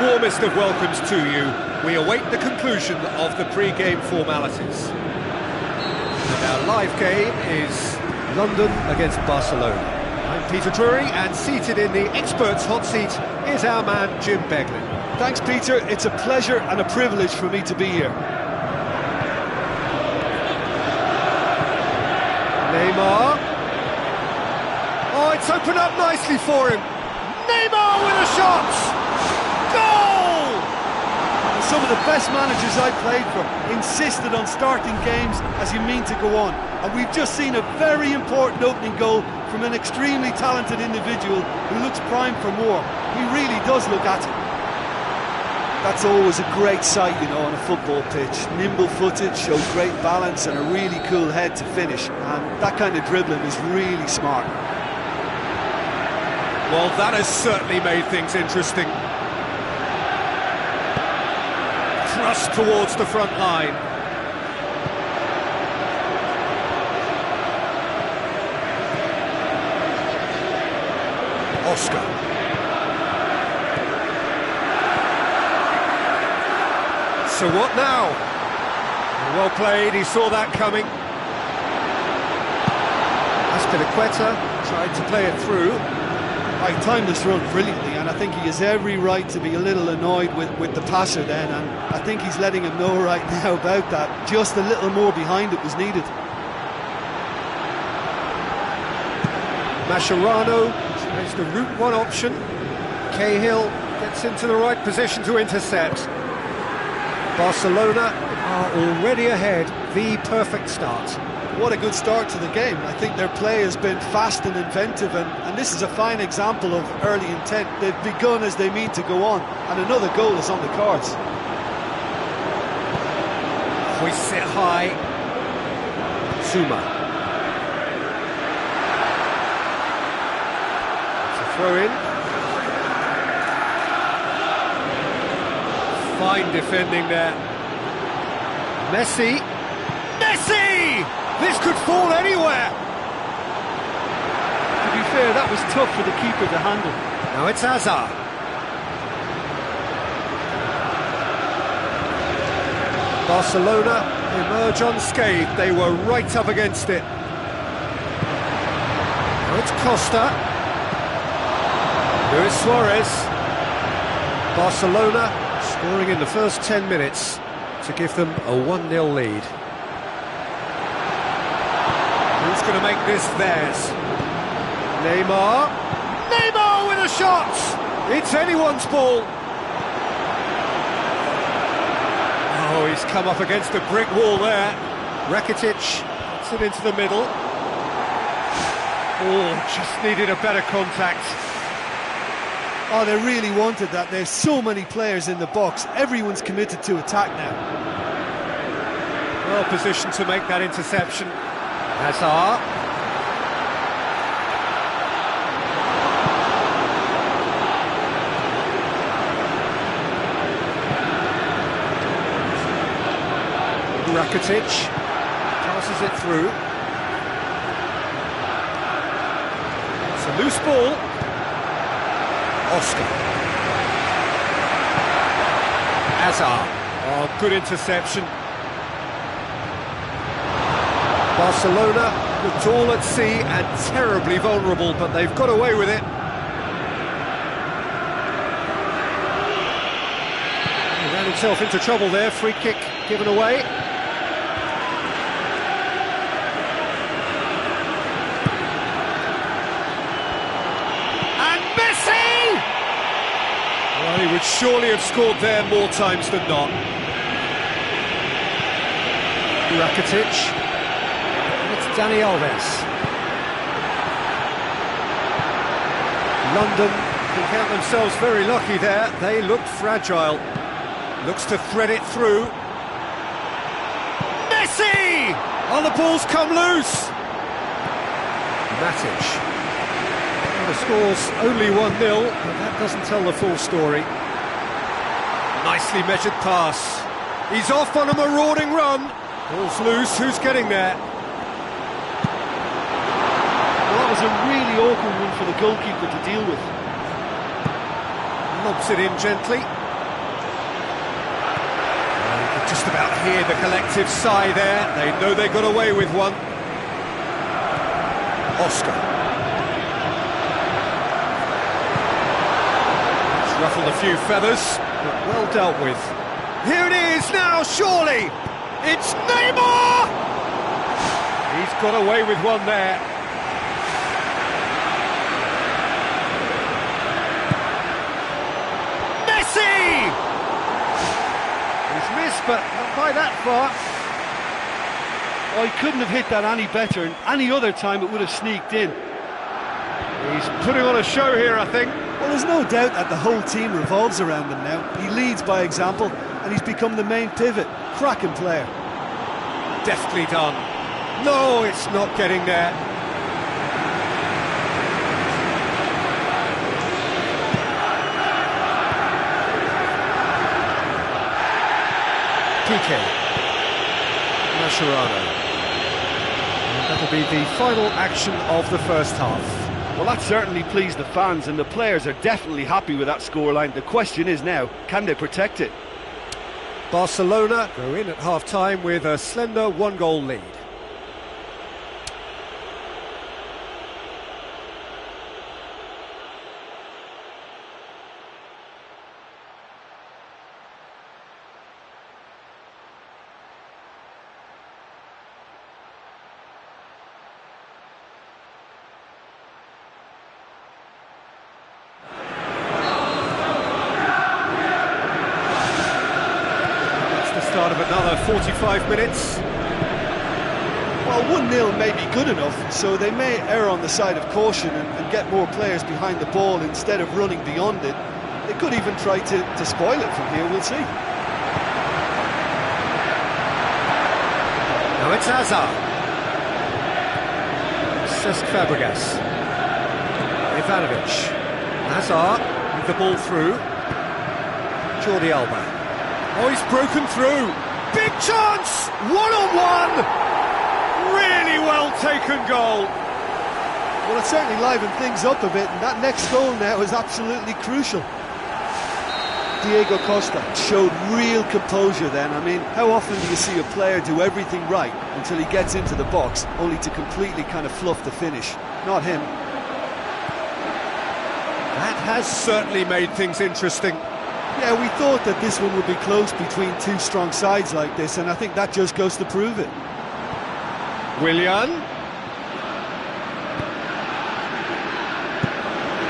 warmest of welcomes to you. We await the conclusion of the pre-game formalities. And our live game is London against Barcelona. I'm Peter Drury, and seated in the experts' hot seat is our man Jim Beglin. Thanks, Peter. It's a pleasure and a privilege for me to be here. Neymar. Oh, it's opened up nicely for him. Neymar with a shot! Goal! Some of the best managers I played for insisted on starting games as you mean to go on. And we've just seen a very important opening goal from an extremely talented individual who looks primed for more. He really does look at it. That's always a great sight, you know, on a football pitch. Nimble-footed, shows great balance and a really cool head to finish. And that kind of dribbling is really smart. Well, that has certainly made things interesting. Thrust towards the front line. Oscar. So what now? Well played, he saw that coming. Aspilicueta tried to play it through. He timed this run brilliantly, and I think he has every right to be a little annoyed with the passer then, and I think he's letting him know right now about that. Just a little more behind it was needed. Mascherano tries the route one option. Cahill gets into the right position to intercept. Barcelona are already ahead, the perfect start. What a good start to the game. I think their play has been fast and inventive, and this is a fine example of early intent. They've begun as they mean to go on, and another goal is on the cards. We sit high. Zuma. It's a throw in. Fine defending there. Messi. Messi! This could fall anywhere! To be fair, that was tough for the keeper to handle. Now it's Hazard. Barcelona emerge unscathed. They were right up against it. Now it's Costa. Luis Suarez. Barcelona scoring in the first 10 minutes to give them a 1-0 lead. Who's going to make this theirs? Neymar. Neymar with a shot! It's anyone's ball. Oh, he's come up against a brick wall there. Rakitic puts it into the middle. Oh, just needed a better contact. Oh, they really wanted that. There's so many players in the box. Everyone's committed to attack now. Well positioned to make that interception. Hazard. Rakitic passes it through. It's a loose ball. Oscar. Hazard. Oh, good interception. Barcelona looked all at sea and terribly vulnerable, but they've got away with it. He ran himself into trouble there, free kick given away. And Messi! Well, he would surely have scored there more times than not. Rakitic. Dani Alves. London can count themselves very lucky there. They looked fragile. Looks to thread it through. Messi! Oh, the ball's come loose. Matic. Well, the score's only 1-0, but that doesn't tell the full story. Nicely measured pass. He's off on a marauding run. Ball's loose. Who's getting there? That was a really awkward one for the goalkeeper to deal with. Lobs it in gently. hear the collective sigh there. They know they got away with one. Oscar. It's ruffled a few feathers, but well dealt with. Here it is now, surely! It's Neymar! He's got away with one there. Messi! He's missed, but not by that far. Oh, he couldn't have hit that any better, and any other time it would have sneaked in. He's putting on a show here, I think. Well, there's no doubt that the whole team revolves around him now. He leads by example, and he's become the main pivot. Cracking player. Deftly done. No, it's not getting there. Piqué. Mascherano. And that'll be the final action of the first half. Well, that certainly pleased the fans, and the players are definitely happy with that scoreline. The question is now, can they protect it? Barcelona go in at half-time with a slender one-goal lead. Start of another 45 minutes. Well, 1-0 may be good enough, so they may err on the side of caution and get more players behind the ball instead of running beyond it. They could even try to spoil it from here, we'll see. Now it's Hazard. Cesc Fabregas. Ivanovic. Hazard with the ball through. Jordi Alba. Oh, he's broken through. Big chance! One-on-one! Really well taken goal. Well, it certainly livened things up a bit, and that next goal now is absolutely crucial. Diego Costa showed real composure then. I mean, how often do you see a player do everything right until he gets into the box, only to completely kind of fluff the finish? Not him. That has certainly made things interesting. Yeah, we thought that this one would be close between two strong sides like this, and I think that just goes to prove it. Willian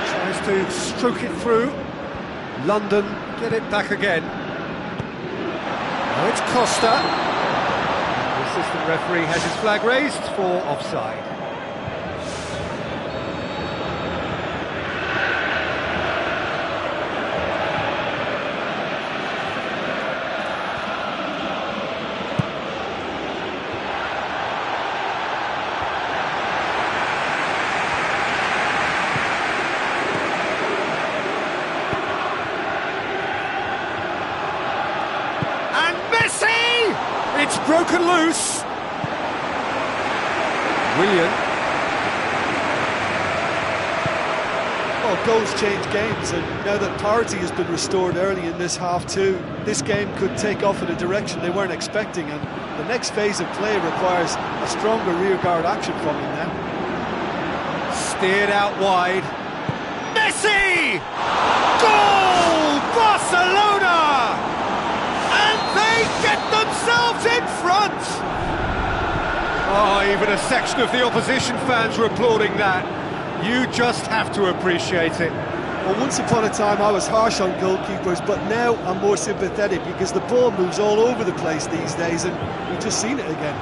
tries to stroke it through. London get it back again. Now it's Costa. The assistant referee has his flag raised for offside. It's broken loose. Willian. Well, goals change games, and now that parity has been restored early in this half too, this game could take off in a direction they weren't expecting, and the next phase of play requires a stronger rearguard action from him now. Steered out wide. Messi! Goal! Barcelona! And they get themselves in front! Oh, even a section of the opposition fans were applauding that. You just have to appreciate it. Well, once upon a time I was harsh on goalkeepers, but now I'm more sympathetic because the ball moves all over the place these days, and we've just seen it again.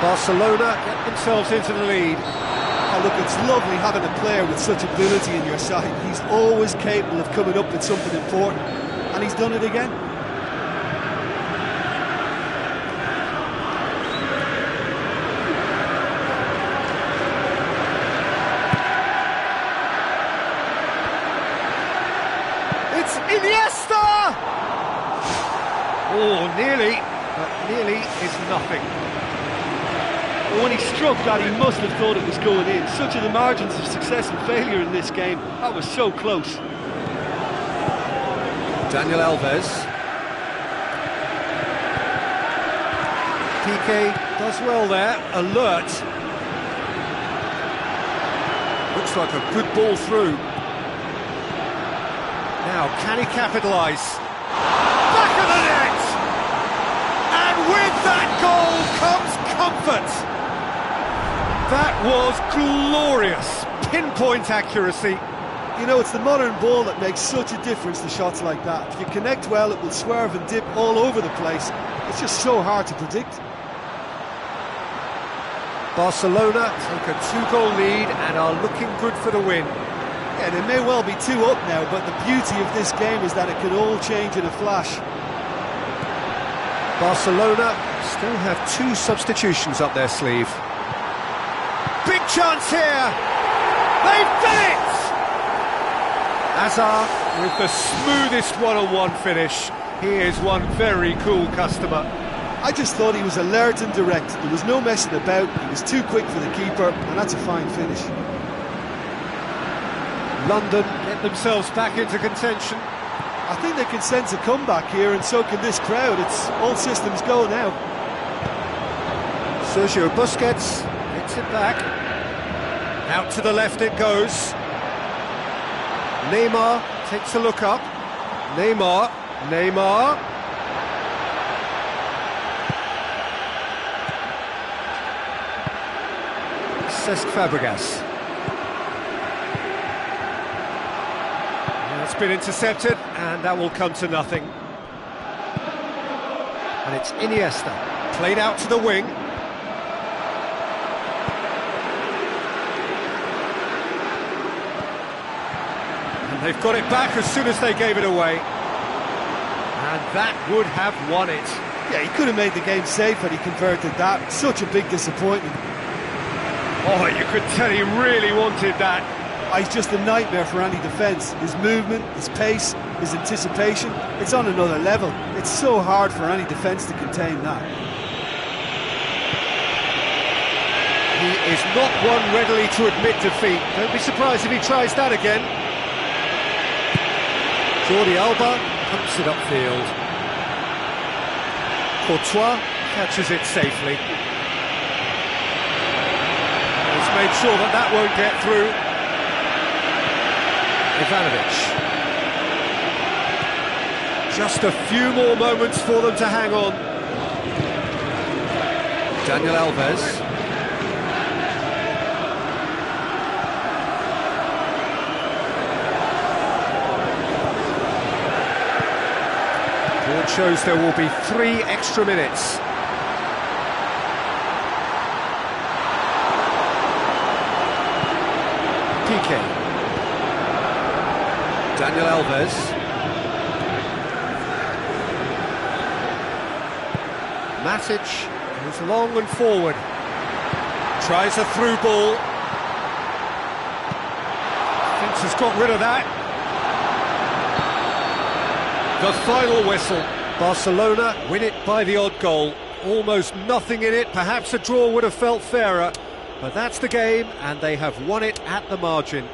Barcelona get themselves into the lead. Oh, look, it's lovely having a player with such ability in your side. He's always capable of coming up with something important, and he's done it again. It's Iniesta! Oh, nearly, but nearly is nothing. Well, when he struck that, he must have thought it was going in. Such are the margins of success and failure in this game. That was so close. Daniel Alves. Piqué does well there, alert. Looks like a good ball through. Now, can he capitalise? Back of the net! And with that goal comes comfort! That was glorious, pinpoint accuracy. You know, it's the modern ball that makes such a difference to shots like that. If you connect well, it will swerve and dip all over the place. It's just so hard to predict. Barcelona take a 2-goal lead and are looking good for the win. Yeah, they may well be 2 up now, but the beauty of this game is that it can all change in a flash. Barcelona still have 2 substitutions up their sleeve. Big chance here! They've done it! Hazard with the smoothest one-on-one finish. He is one very cool customer. I just thought he was alert and direct. There was no messing about. He was too quick for the keeper, and that's a fine finish. London get themselves back into contention. I think they can sense a comeback here, and so can this crowd. It's all systems go now. Sergio Busquets hits it back. Out to the left it goes. Neymar takes a look up. Neymar. Cesc Fabregas. It's been intercepted, and that will come to nothing. And it's Iniesta, played out to the wing. And they've got it back as soon as they gave it away. And that would have won it. Yeah, he could have made the game safe had he converted that. Such a big disappointment. Oh, you could tell he really wanted that. He's just a nightmare for any defence. His movement, his pace, his anticipation, it's on another level. It's so hard for any defence to contain that. He is not one readily to admit defeat. Don't be surprised if he tries that again. Jordi Alba pumps it upfield. Courtois catches it safely. He's made sure that that won't get through. Ivanovic. Just a few more moments for them to hang on. Daniel Alves. Board shows there will be 3 extra minutes. Piqué. Daniel Alves. Matic goes long and forward. Tries a through ball. Thinks he's got rid of that. The final whistle. Barcelona win it by the odd goal. Almost nothing in it. Perhaps a draw would have felt fairer. But that's the game, and they have won it at the margin.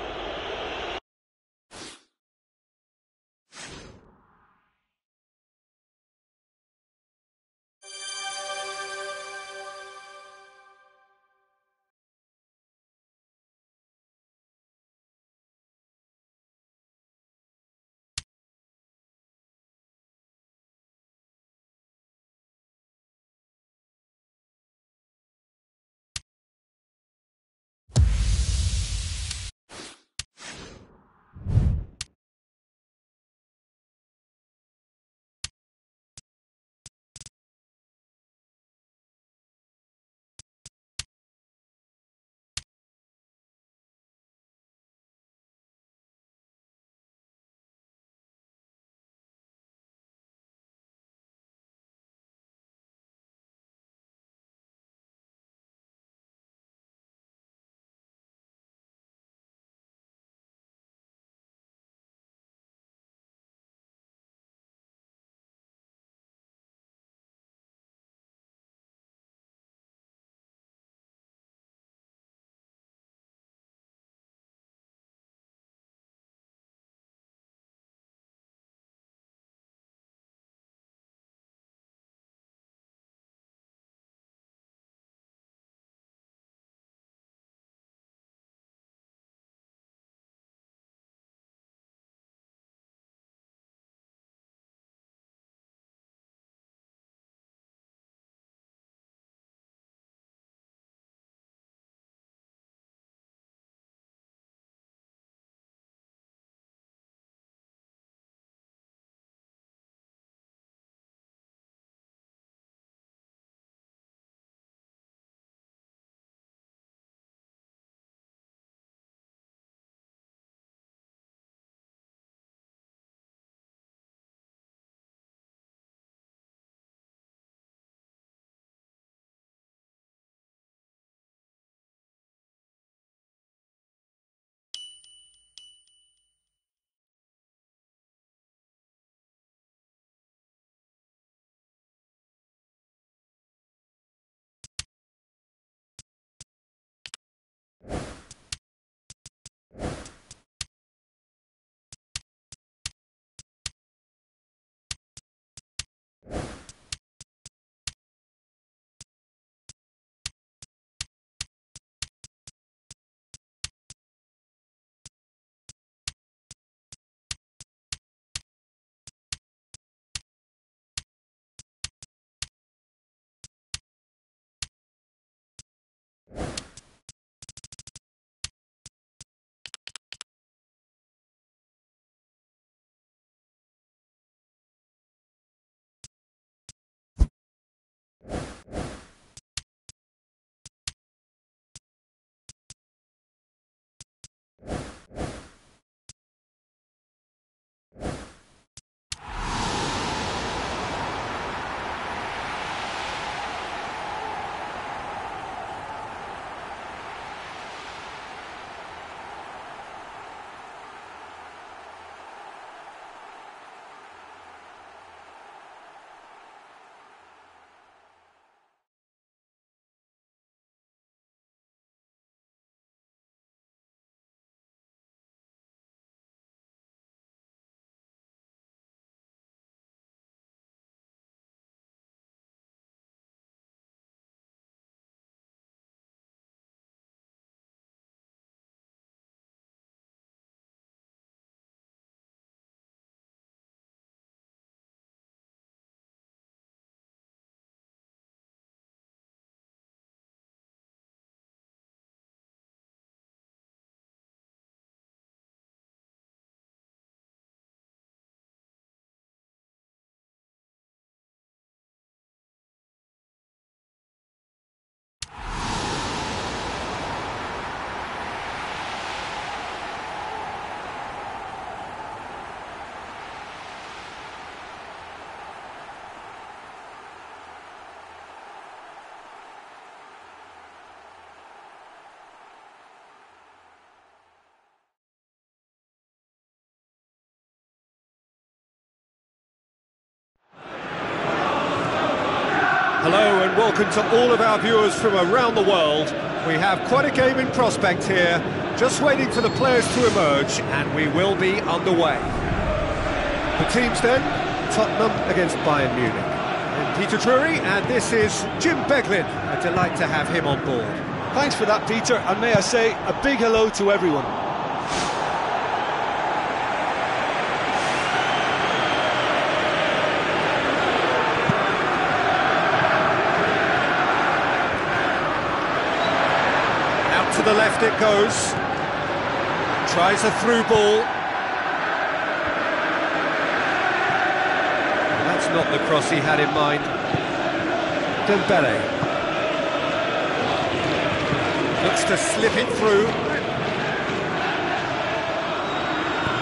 Hello and welcome to all of our viewers from around the world. We have quite a game in prospect here, just waiting for the players to emerge, and we will be underway. The teams then, Tottenham against Bayern Munich. I'm Peter Drury, and this is Jim Beglin. A delight to have him on board. Thanks for that, Peter, and may I say a big hello to everyone. To the left it goes, tries a through ball. That's not the cross he had in mind. Dembele looks to slip it through.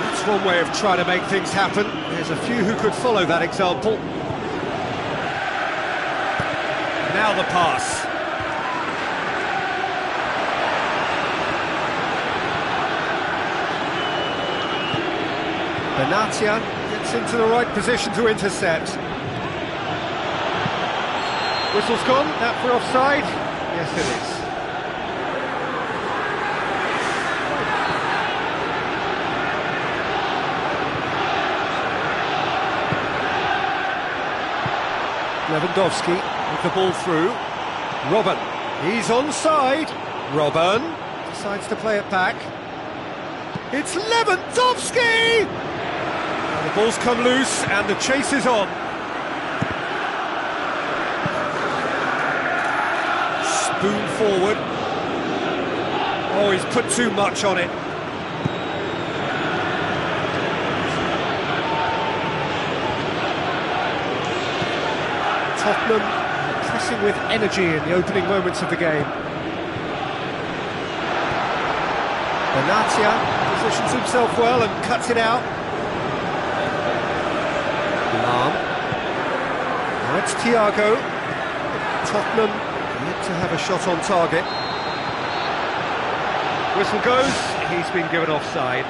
That's one way of trying to make things happen. There's a few who could follow that example. Now the pass. Benatia gets into the right position to intercept. Whistle's gone, that for offside? Yes, it is. Lewandowski with the ball through. Robben, he's onside. Robben decides to play it back. It's Lewandowski! The ball's come loose and the chase is on. Spoon forward. Oh, he's put too much on it. Tottenham pressing with energy in the opening moments of the game. Benatia positions himself well and cuts it out. Now it's Thiago. Tottenham yet to have a shot on target. Whistle goes, he's been given offside.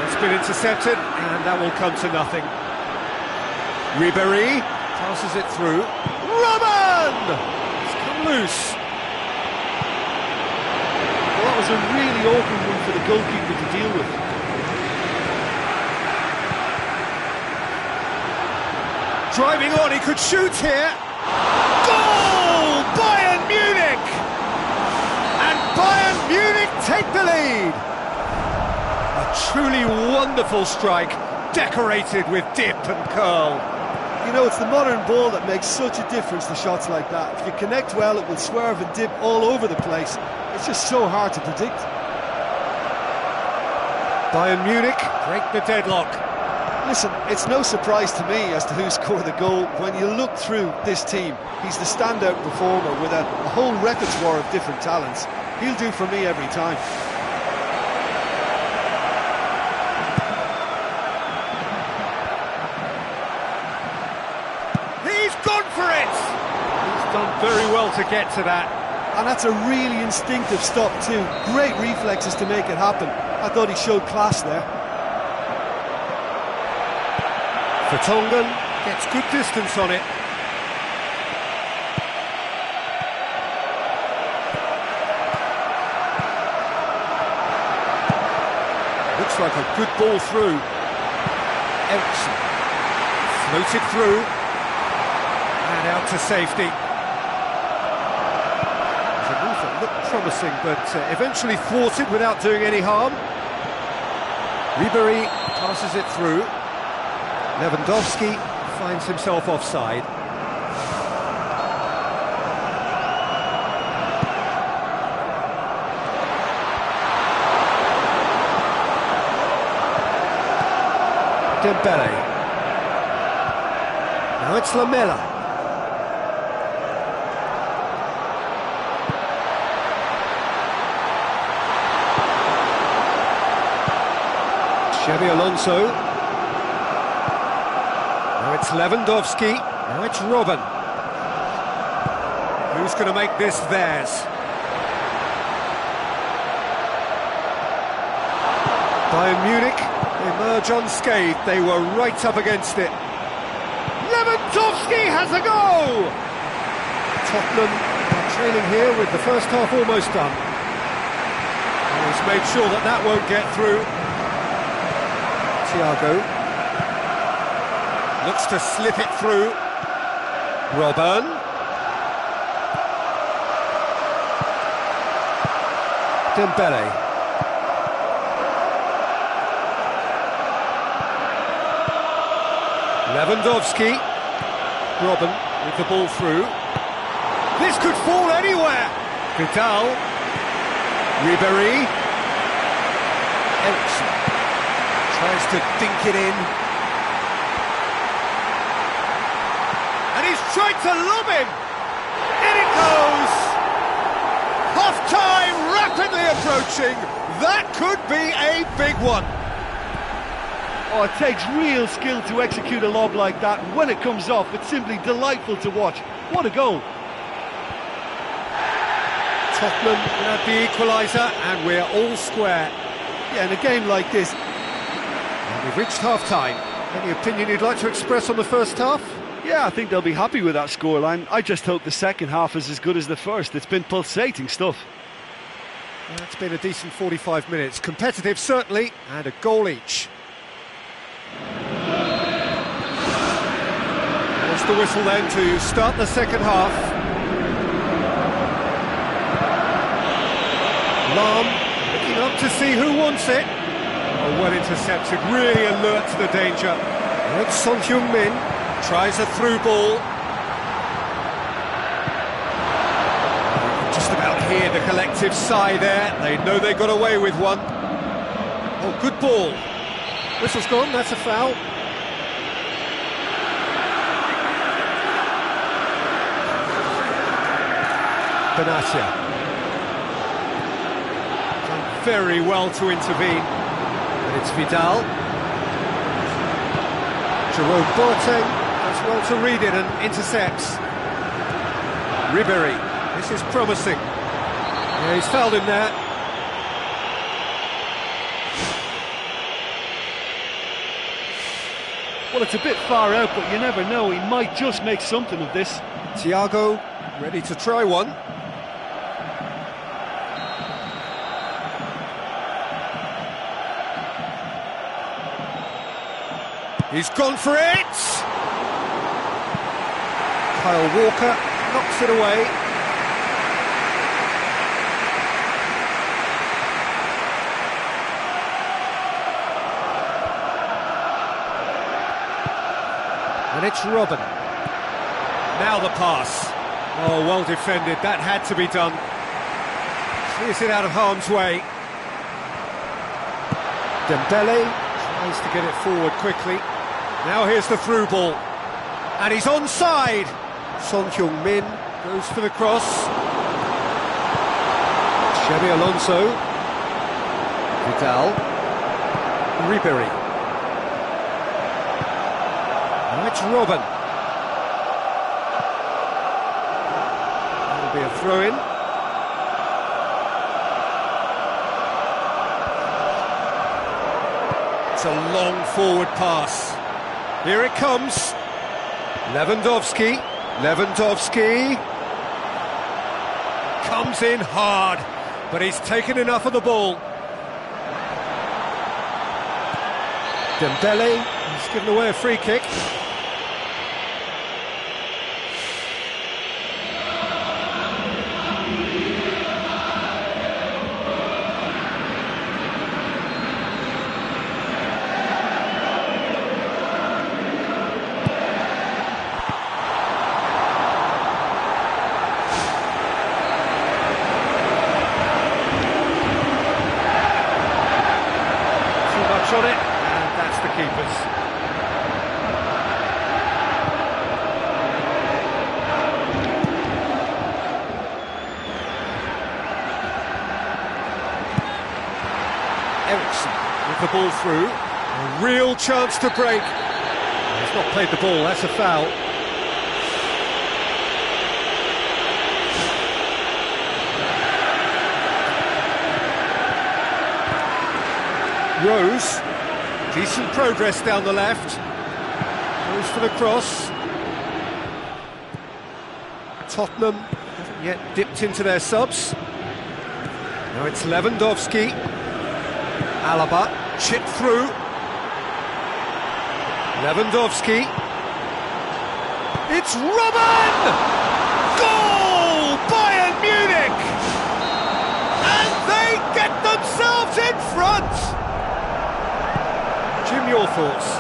It's been intercepted, and that will come to nothing. Ribéry passes it through. Robben! It's come loose. Well, that was a really awkward one for the goalkeeper to deal with. Driving on, he could shoot here. Goal! Bayern Munich! And Bayern Munich take the lead. A truly wonderful strike, decorated with dip and curl. You know, it's the modern ball that makes such a difference to shots like that. If you connect well, it will swerve and dip all over the place. It's just so hard to predict. Bayern Munich break the deadlock. Listen, it's no surprise to me as to who scored the goal. When you look through this team, he's the standout performer with a whole repertoire of different talents. He'll do for me every time. Gone for it! He's done very well to get to that. And that's a really instinctive stop too. Great reflexes to make it happen. I thought he showed class there. Vertonghen gets good distance on it. Looks like a good ball through. Eriksson floated through. And out to safety. It was a move that looked promising, but eventually thwarted without doing any harm. Ribéry passes it through. Lewandowski finds himself offside. Dembele. Now it's Lamela. Xabi Alonso. Now it's Lewandowski. Now it's Robben. Who's going to make this theirs? Bayern Munich emerge unscathed. They were right up against it. Lewandowski has a go! Tottenham are trailing here with the first half almost done. And he's made sure that that won't get through. Thiago looks to slip it through. Robben. Dembele. Lewandowski. Robben with the ball through. This could fall anywhere. Vidal. Ribéry. Eriksen tries to dink it in. And he's tried to lob him. In it goes. Half-time rapidly approaching. That could be a big one. Oh, it takes real skill to execute a lob like that, and when it comes off, it's simply delightful to watch. What a goal! Tottenham had the equaliser, and we're all square. Yeah, in a game like this. And we've reached half-time. Any opinion you'd like to express on the first half? Yeah, I think they'll be happy with that scoreline. I just hope the second half is as good as the first. It's been pulsating stuff. It's been a decent 45 minutes. Competitive, certainly, and a goal each. There's the whistle then to start the second half. Lahm looking up to see who wants it. Oh, well intercepted, really alert to the danger. And it's Son Heung-min, tries a through ball. Just about hear the collective sigh there. They know they got away with one. Oh, good ball. Whistle's gone, that's a foul. Benatia. Done very well to intervene. And it's Vidal. Jerome Boateng does well to read it and intercepts. Ribéry. This is promising. Yeah, he's fouled him there. Well, it's a bit far out, but you never know. He might just make something of this. Thiago ready to try one. He's gone for it! Kyle Walker knocks it away. And it's Robben. Now the pass. Oh, well defended. That had to be done. Clears it out of harm's way. Dembele tries to get it forward quickly. Now here's the through ball. And he's onside. Son Heung-min goes for the cross. Xabi Alonso. Vidal. Ribéry. Now it's Robben. That'll be a throw-in. It's a long forward pass. Here it comes. Lewandowski. Lewandowski. Comes in hard, but he's taken enough of the ball. Dembele, he's given away a free kick. On it, and that's the keepers. Eriksen with the ball through, a real chance to break. He's not played the ball, that's a foul. Rose, decent progress down the left. Goes for the cross. Tottenham haven't yet dipped into their subs. Now it's Lewandowski. Alaba, chipped through. Lewandowski. It's Robben! Goal! Bayern Munich! And they get themselves in front! Jim, your thoughts?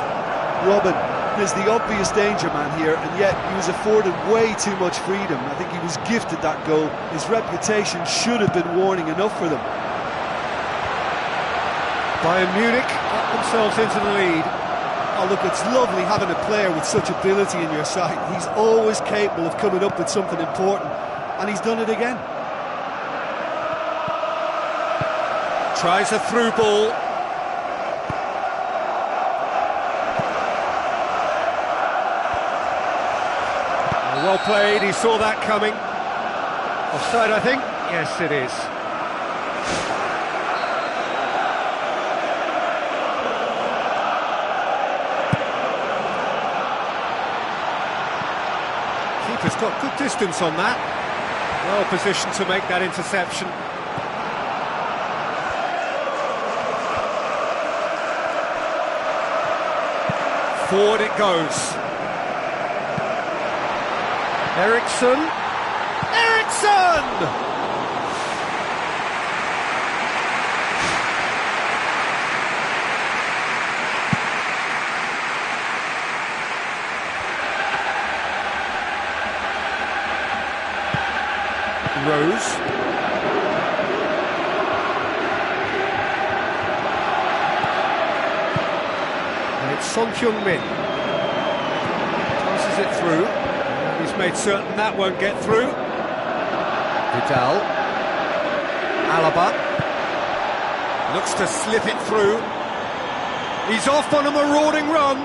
Robben is the obvious danger man here, and yet he was afforded way too much freedom. I think he was gifted that goal. His reputation should have been warning enough for them. Bayern Munich got themselves into the lead. Oh look, it's lovely having a player with such ability in your side. He's always capable of coming up with something important, and he's done it again. Tries a through ball. Well played, he saw that coming. Offside, I think? Yes, it is. Keeper's got good distance on that. Well positioned to make that interception. Forward it goes. Eriksson! Eriksson! Rose. And it's Son Heung-min. Passes it through. He's made certain that won't get through. Vidal. Alaba. Looks to slip it through. He's off on a marauding run.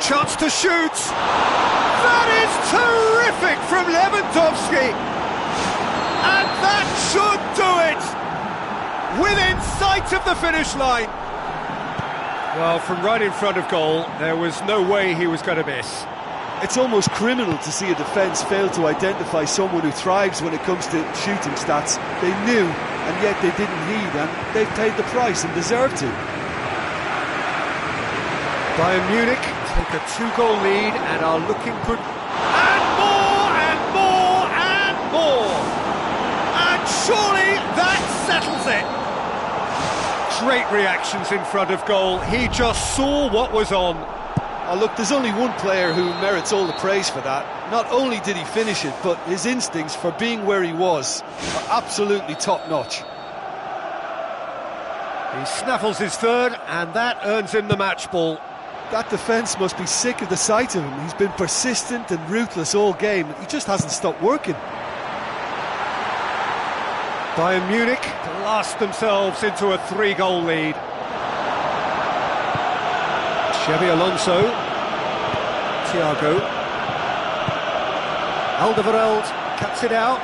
Chance to shoot. That is terrific from Lewandowski. And that should do it. Within sight of the finish line. Well, from right in front of goal, there was no way he was going to miss. It's almost criminal to see a defence fail to identify someone who thrives when it comes to shooting stats. They knew, and yet they didn't heed, and they've paid the price and deserve to. Bayern Munich take a 2-goal lead and are looking good. And more, and more, and more! And surely that settles it! Great reactions in front of goal. He just saw what was on. Oh look, there's only one player who merits all the praise for that. Not only did he finish it, but his instincts for being where he was are absolutely top-notch. He snaffles his third, and that earns him the match ball. That defence must be sick of the sight of him. He's been persistent and ruthless all game. He just hasn't stopped working. Bayern Munich blast themselves into a 3-goal lead. Xabi Alonso, Thiago, Alderweireld cuts it out.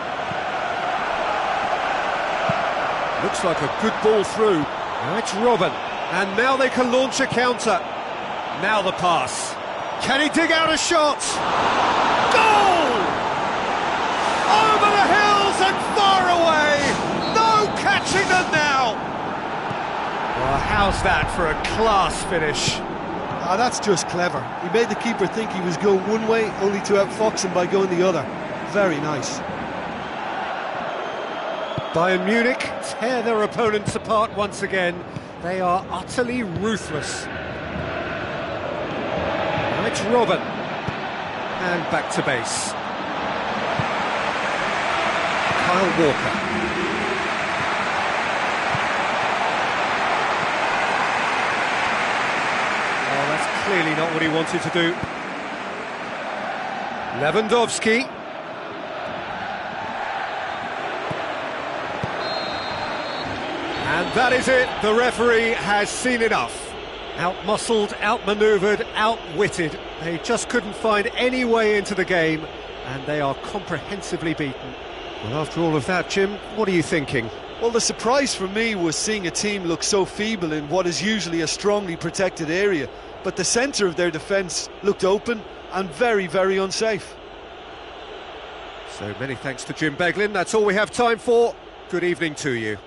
Looks like a good ball through. Now it's Robben, and now they can launch a counter. Now the pass. Can he dig out a shot? Goal! Over the hills and far away. No catching them now. Well, how's that for a class finish? Ah, that's just clever. He made the keeper think he was going one way, only to outfox him by going the other. Very nice. Bayern Munich tear their opponents apart once again. They are utterly ruthless. Now it's Robben. And back to base. Kyle Walker. Clearly not what he wanted to do. Lewandowski. And that is it. The referee has seen enough. Out-muscled, out-manoeuvred, outwitted. They just couldn't find any way into the game, and they are comprehensively beaten. Well, after all of that, Jim, what are you thinking? Well, the surprise for me was seeing a team look so feeble in what is usually a strongly protected area, but the centre of their defence looked open and very, very unsafe. So many thanks to Jim Beglin. That's all we have time for. Good evening to you.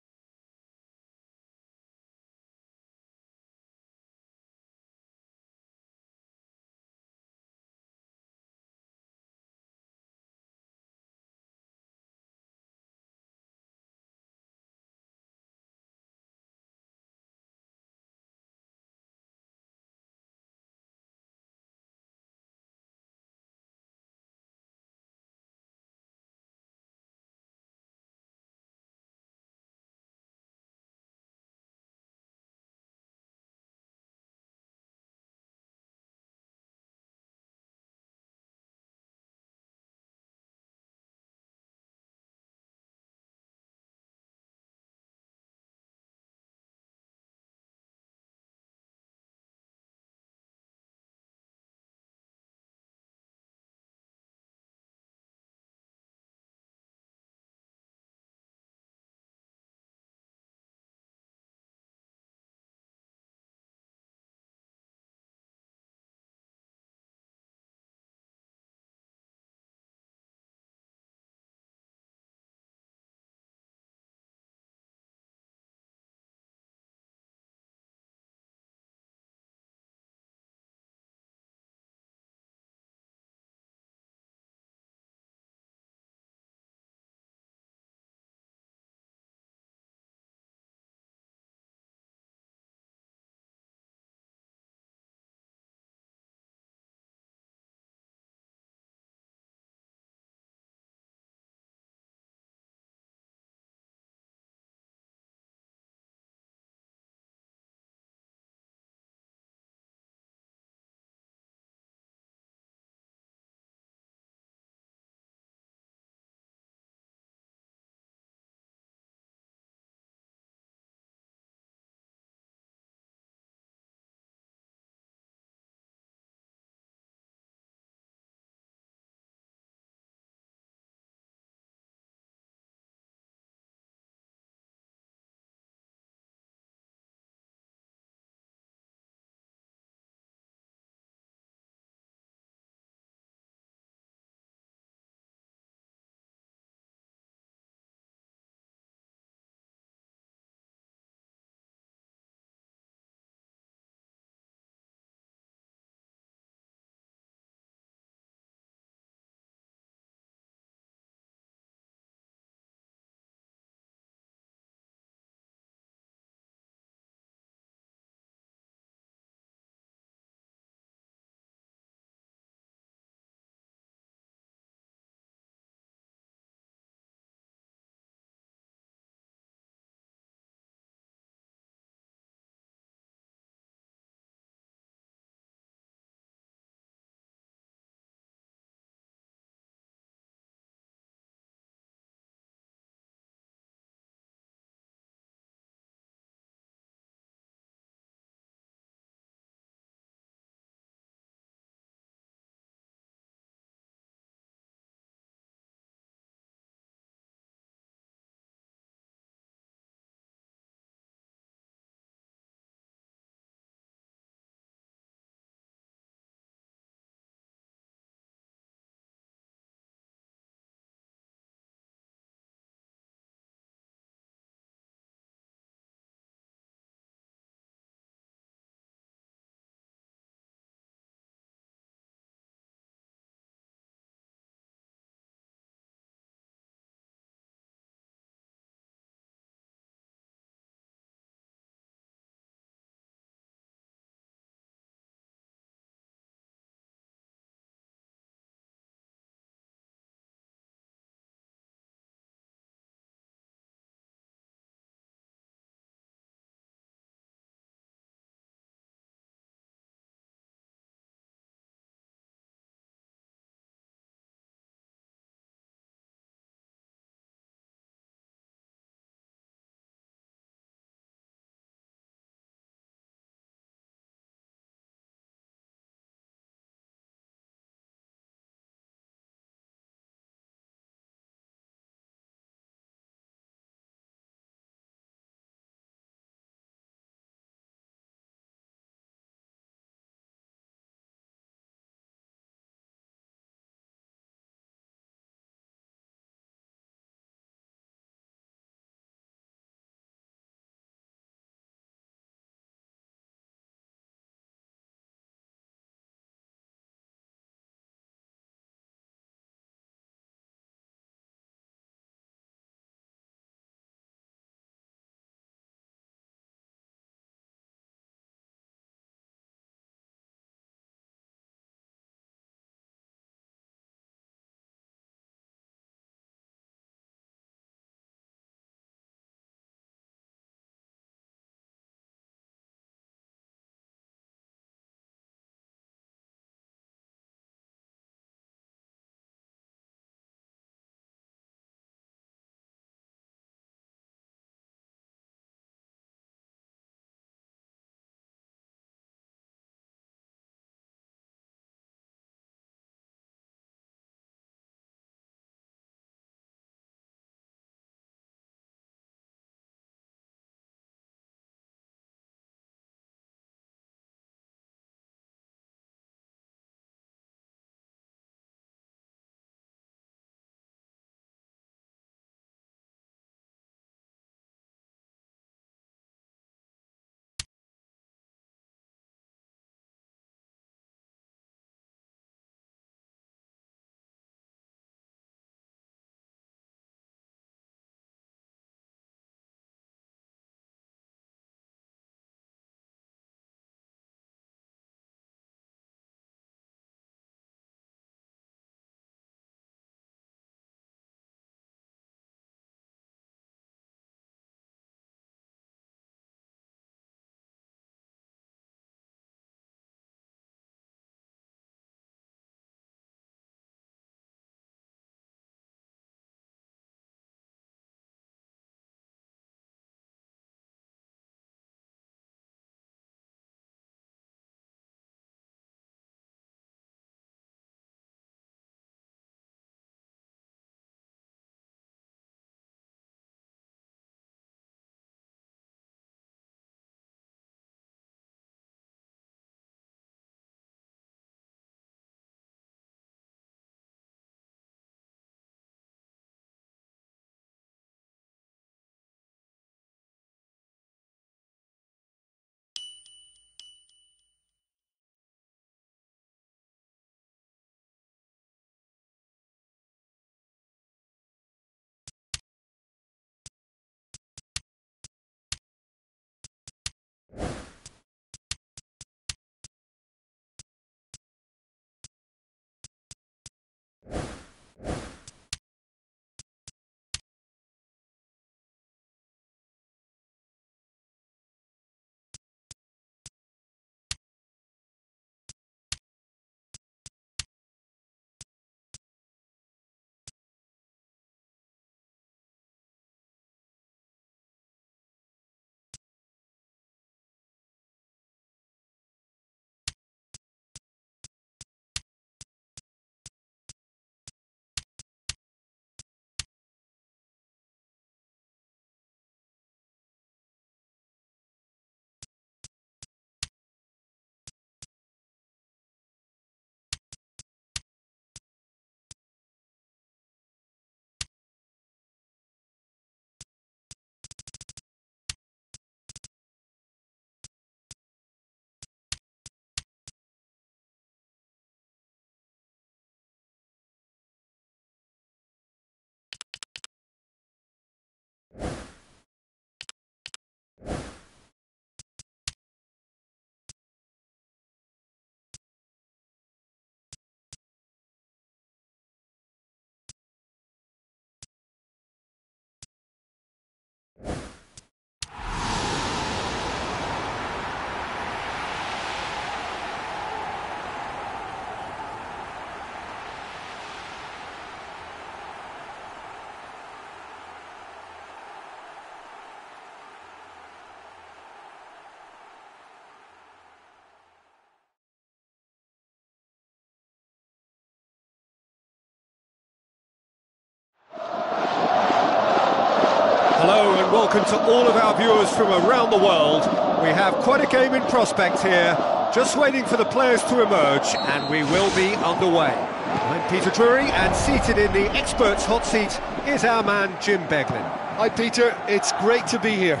welcome to all of our viewers from around the world. We have quite a game in prospect here, just waiting for the players to emerge, and we will be underway. I'm Peter Drury, and seated in the experts' hot seat is our man Jim Beglin. Hi Peter, it's great to be here.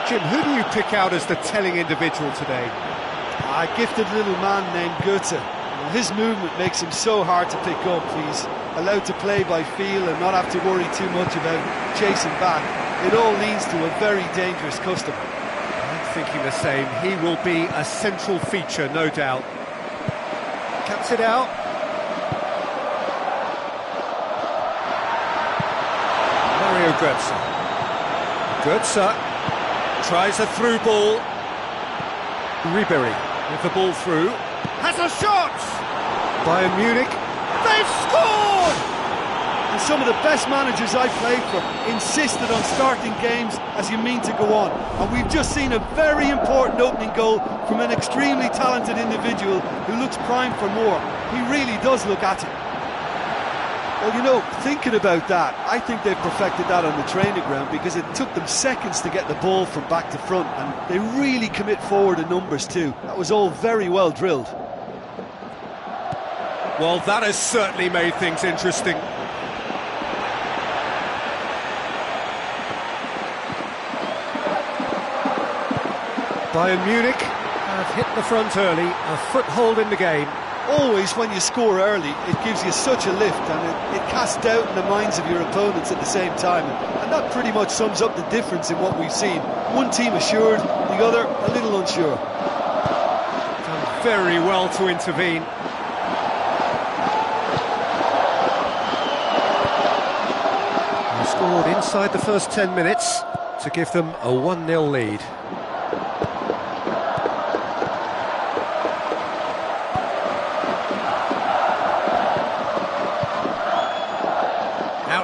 Jim, who do you pick out as the telling individual today? A gifted little man named Goethe. His movement makes him so hard to pick up. He's allowed to play by feel and not have to worry too much about chasing back. It all leads to a very dangerous customer. I'm thinking the same. He will be a central feature, no doubt. Cuts it out. Mario Götze. Götze tries a through ball. Ribéry with the ball through. Has a shot! Bayern Munich. They've scored! And some of the best managers I've played for insisted on starting games as you mean to go on. And we've just seen a very important opening goal from an extremely talented individual who looks primed for more. He really does look at it. Well, you know, thinking about that, I think they've perfected that on the training ground because it took them seconds to get the ball from back to front, and they really commit forward in numbers too. That was all very well drilled. Well, that has certainly made things interesting. Bayern Munich have hit the front early, a foothold in the game. Always when you score early, it gives you such a lift, and it casts doubt in the minds of your opponents at the same time, and that pretty much sums up the difference in what we've seen. One team assured, the other a little unsure. Done very well to intervene. They scored inside the first 10 minutes to give them a 1-0 lead.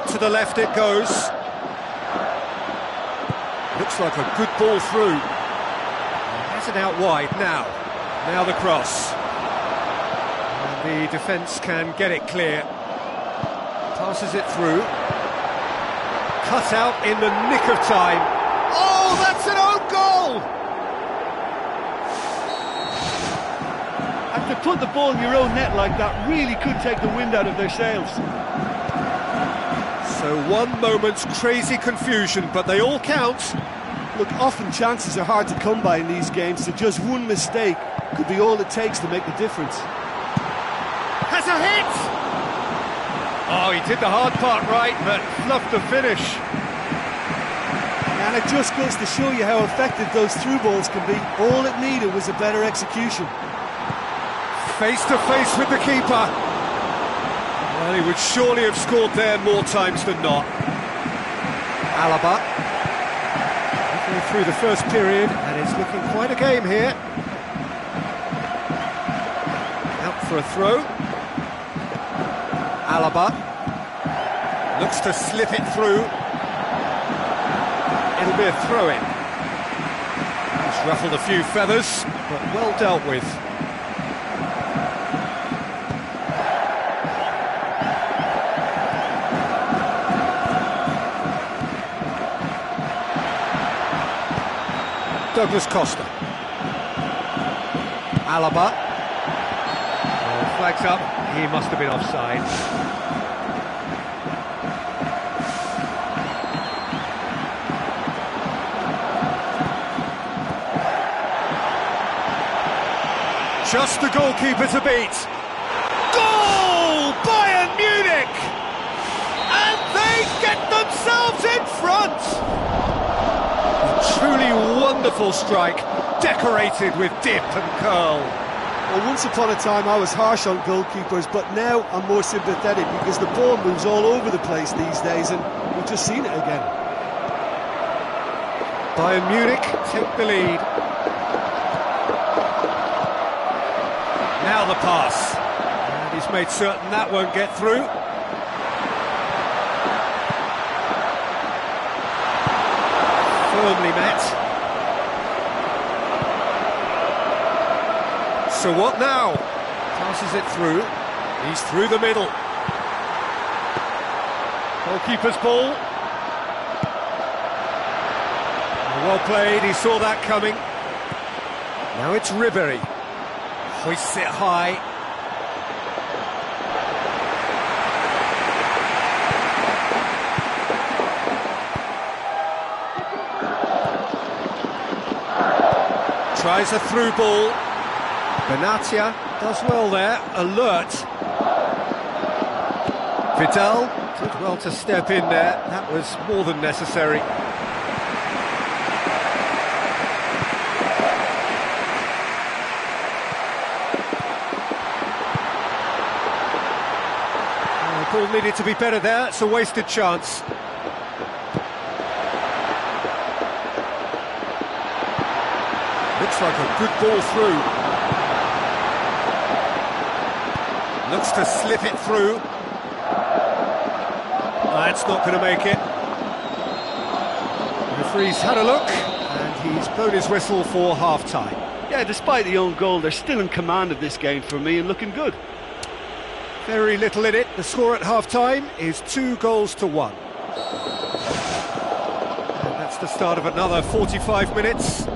To the left it goes. Looks like a good ball through. Has it out wide now. Now the cross. And the defence can get it clear. Passes it through. Cut out in the nick of time. Oh, that's an own goal! And to put the ball in your own net like that really could take the wind out of their sails. So one moment's crazy confusion, but they all count. Look, often chances are hard to come by in these games, so just one mistake could be all it takes to make the difference. Has a hit! Oh, he did the hard part right, but fluffed the finish. And it just goes to show you how effective those through balls can be. All it needed was a better execution. Face to face with the keeper. Well, he would surely have scored there more times than not. Alaba. Halfway through the first period, and it's looking quite a game here. Out for a throw. Alaba. Looks to slip it through. It'll be a throw-in. He's ruffled a few feathers, but well dealt with. Douglas Costa. Alaba. Oh, flags up. He must have been offside. Just the goalkeeper to beat. Goal! Bayern Munich! And they get themselves in front! Truly wonderful strike, decorated with dip and curl. Well, once upon a time I was harsh on goalkeepers, but now I'm more sympathetic because the ball moves all over the place these days, and we've just seen it again. Bayern Munich take the lead. Now the pass. And he's made certain that won't get through. Firmly met. So what now? Passes it through. He's through the middle. Goalkeeper's ball. Well played, he saw that coming. Now it's Ribery. Hoists it high. Tries a through ball. Benatia does well there, alert. Vidal did well to step in there, that was more than necessary. The ball needed to be better there, it's a wasted chance. Looks like a good ball through. Looks to slip it through. That's not going to make it. The referee's had a look, and he's blown his whistle for half-time. Yeah, despite the own goal, they're still in command of this game for me and looking good. Very little in it. The score at half-time is 2-1. And that's the start of another 45 minutes.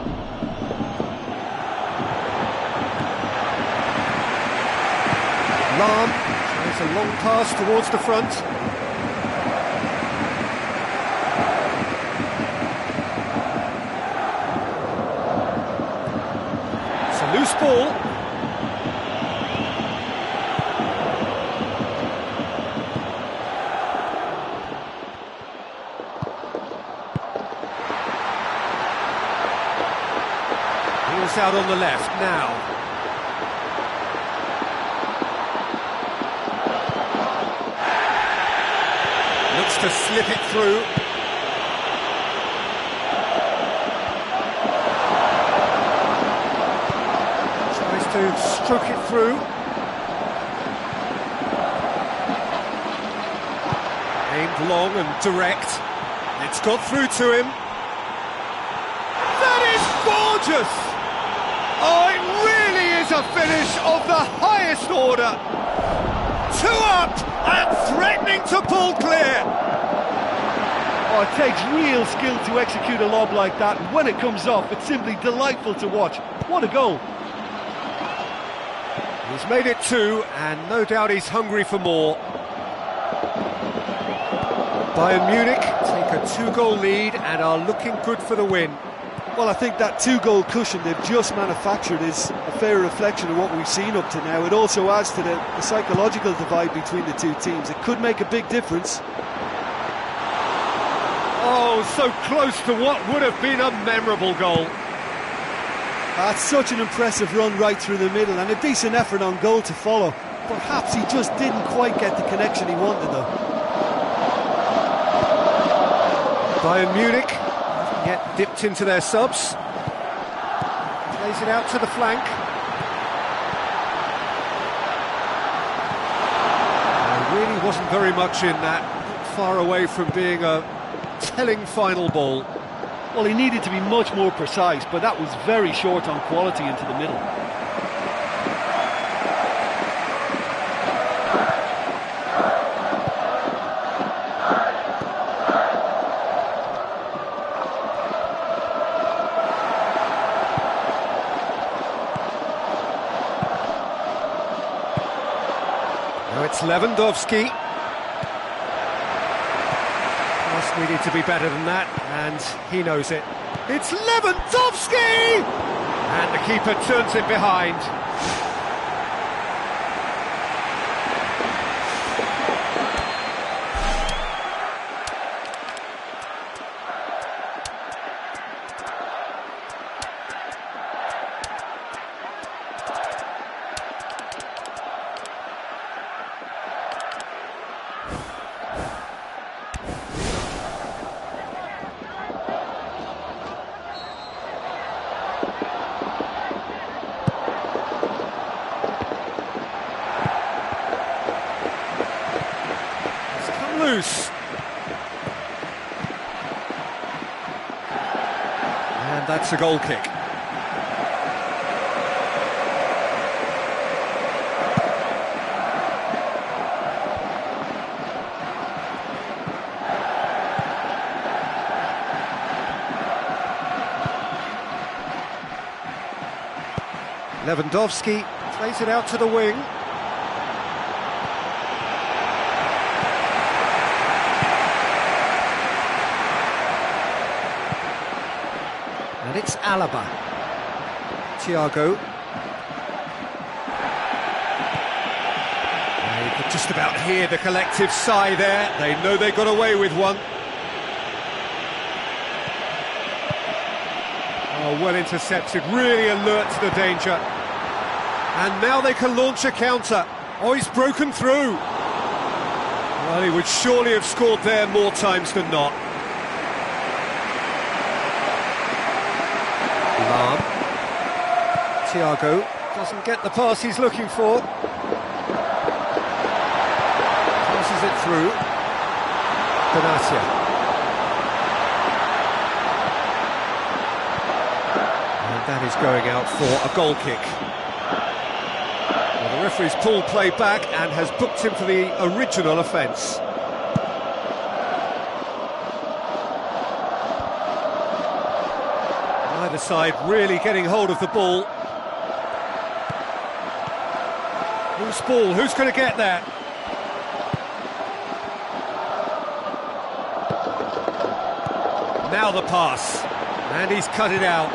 Lam tries a long pass towards the front. It's a loose ball. He's out on the left now. Looks to slip it through. Tries to stroke it through. Aimed long and direct. It's got through to him. That is gorgeous! Oh, it really is a finish of the highest order. 2 up and threatening to pull clear. Oh, it takes real skill to execute a lob like that, and when it comes off, it's simply delightful to watch. What a goal. He's made it 2, and no doubt he's hungry for more. Bayern Munich take a 2-goal lead and are looking good for the win. Well, I think that 2-goal cushion they've just manufactured is a fair reflection of what we've seen up to now. It also adds to the psychological divide between the two teams. It could make a big difference. Oh, so close to what would have been a memorable goal. That's such an impressive run right through the middle, and a decent effort on goal to follow. Perhaps he just didn't quite get the connection he wanted, though. Bayern Munich get dipped into their subs. Plays it out to the flank. There really wasn't very much in that, not far away from being a telling final ball. Well, he needed to be much more precise, but that was very short on quality into the middle. Now it's Lewandowski. Pass needed to be better than that, and he knows it. It's Lewandowski! And the keeper turns it behind. Loose. And that's a goal kick. Lewandowski plays it out to the wing. And it's Alaba. Thiago. You could just about hear the collective sigh there. They know they got away with one. Oh, well intercepted, really alert to the danger. And now they can launch a counter. Oh, he's broken through. Well, he would surely have scored there more times than not. Lam. Thiago doesn't get the pass he's looking for. Passes it through. Benatia. And that is going out for a goal kick. Well, the referee's pulled play back and has booked him for the original offence. Either side really getting hold of the ball. Loose ball, who's going to get that? Now the pass, and he's cut it out.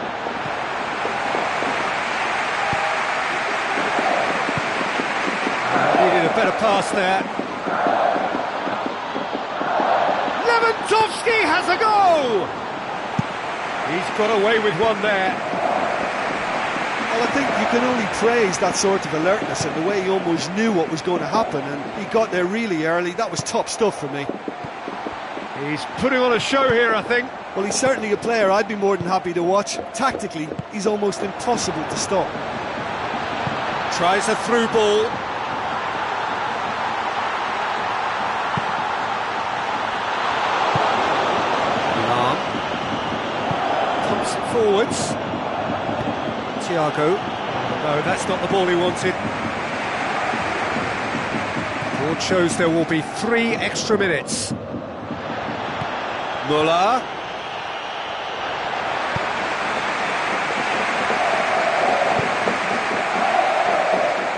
Needed a better pass there. Lewandowski has a go! He's got away with one there. Well, I think you can only praise that sort of alertness and the way he almost knew what was going to happen, and he got there really early. That was top stuff for me. He's putting on a show here, I think. Well, he's certainly a player I'd be more than happy to watch. Tactically, he's almost impossible to stop. Tries a through ball. Lam. Pumps it forwards. Thiago. No, that's not the ball he wanted. Board shows there will be 3 extra minutes. Muller.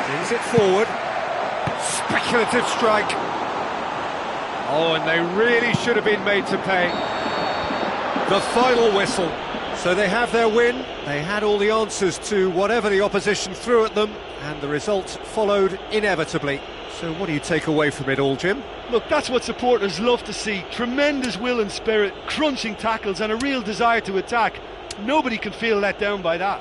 Brings it forward. Speculative strike. Oh, and they really should have been made to pay. The final whistle. So they have their win. They had all the answers to whatever the opposition threw at them, and the result followed inevitably. So what do you take away from it all, Jim? Look, that's what supporters love to see. Tremendous will and spirit, crunching tackles and a real desire to attack. Nobody can feel let down by that.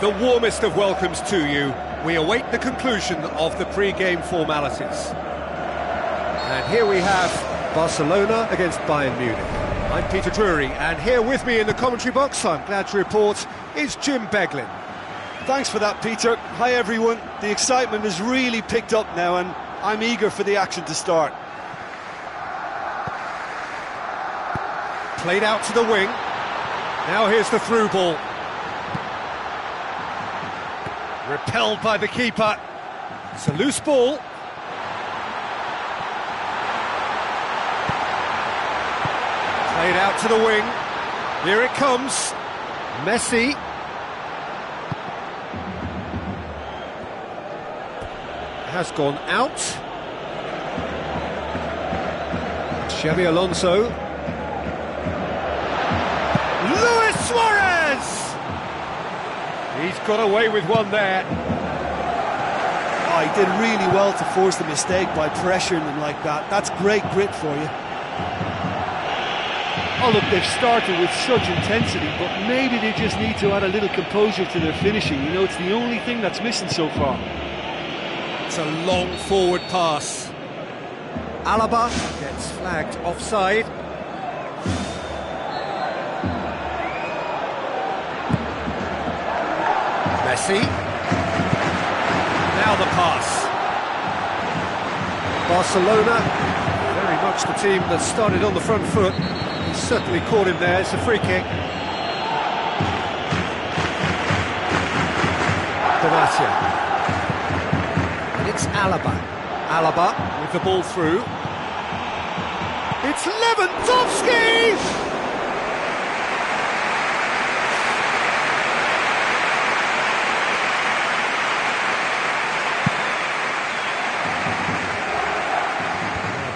The warmest of welcomes to you. We await the conclusion of the pre-game formalities. And here we have Barcelona against Bayern Munich. I'm Peter Drury, and here with me in the commentary box, I'm glad to report, is Jim Beglin. Thanks for that, Peter. Hi everyone. The excitement has really picked up now and I'm eager for the action to start. Played out to the wing. Now here's the through ball. Repelled by the keeper. It's a loose ball. Played out to the wing. Here it comes. Messi. Has gone out. Xabi Alonso. Luis Suarez! He's got away with one there. Oh, he did really well to force the mistake by pressuring them like that. That's great grit for you. Oh look, they've started with such intensity, but maybe they just need to add a little composure to their finishing. You know, it's the only thing that's missing so far. It's a long forward pass. Alaba gets flagged offside. Messi. Now the pass. Barcelona, very much the team that started on the front foot. He certainly caught him there. It's a free kick. Benatia. It's Alaba. Alaba with the ball through. It's Lewandowski!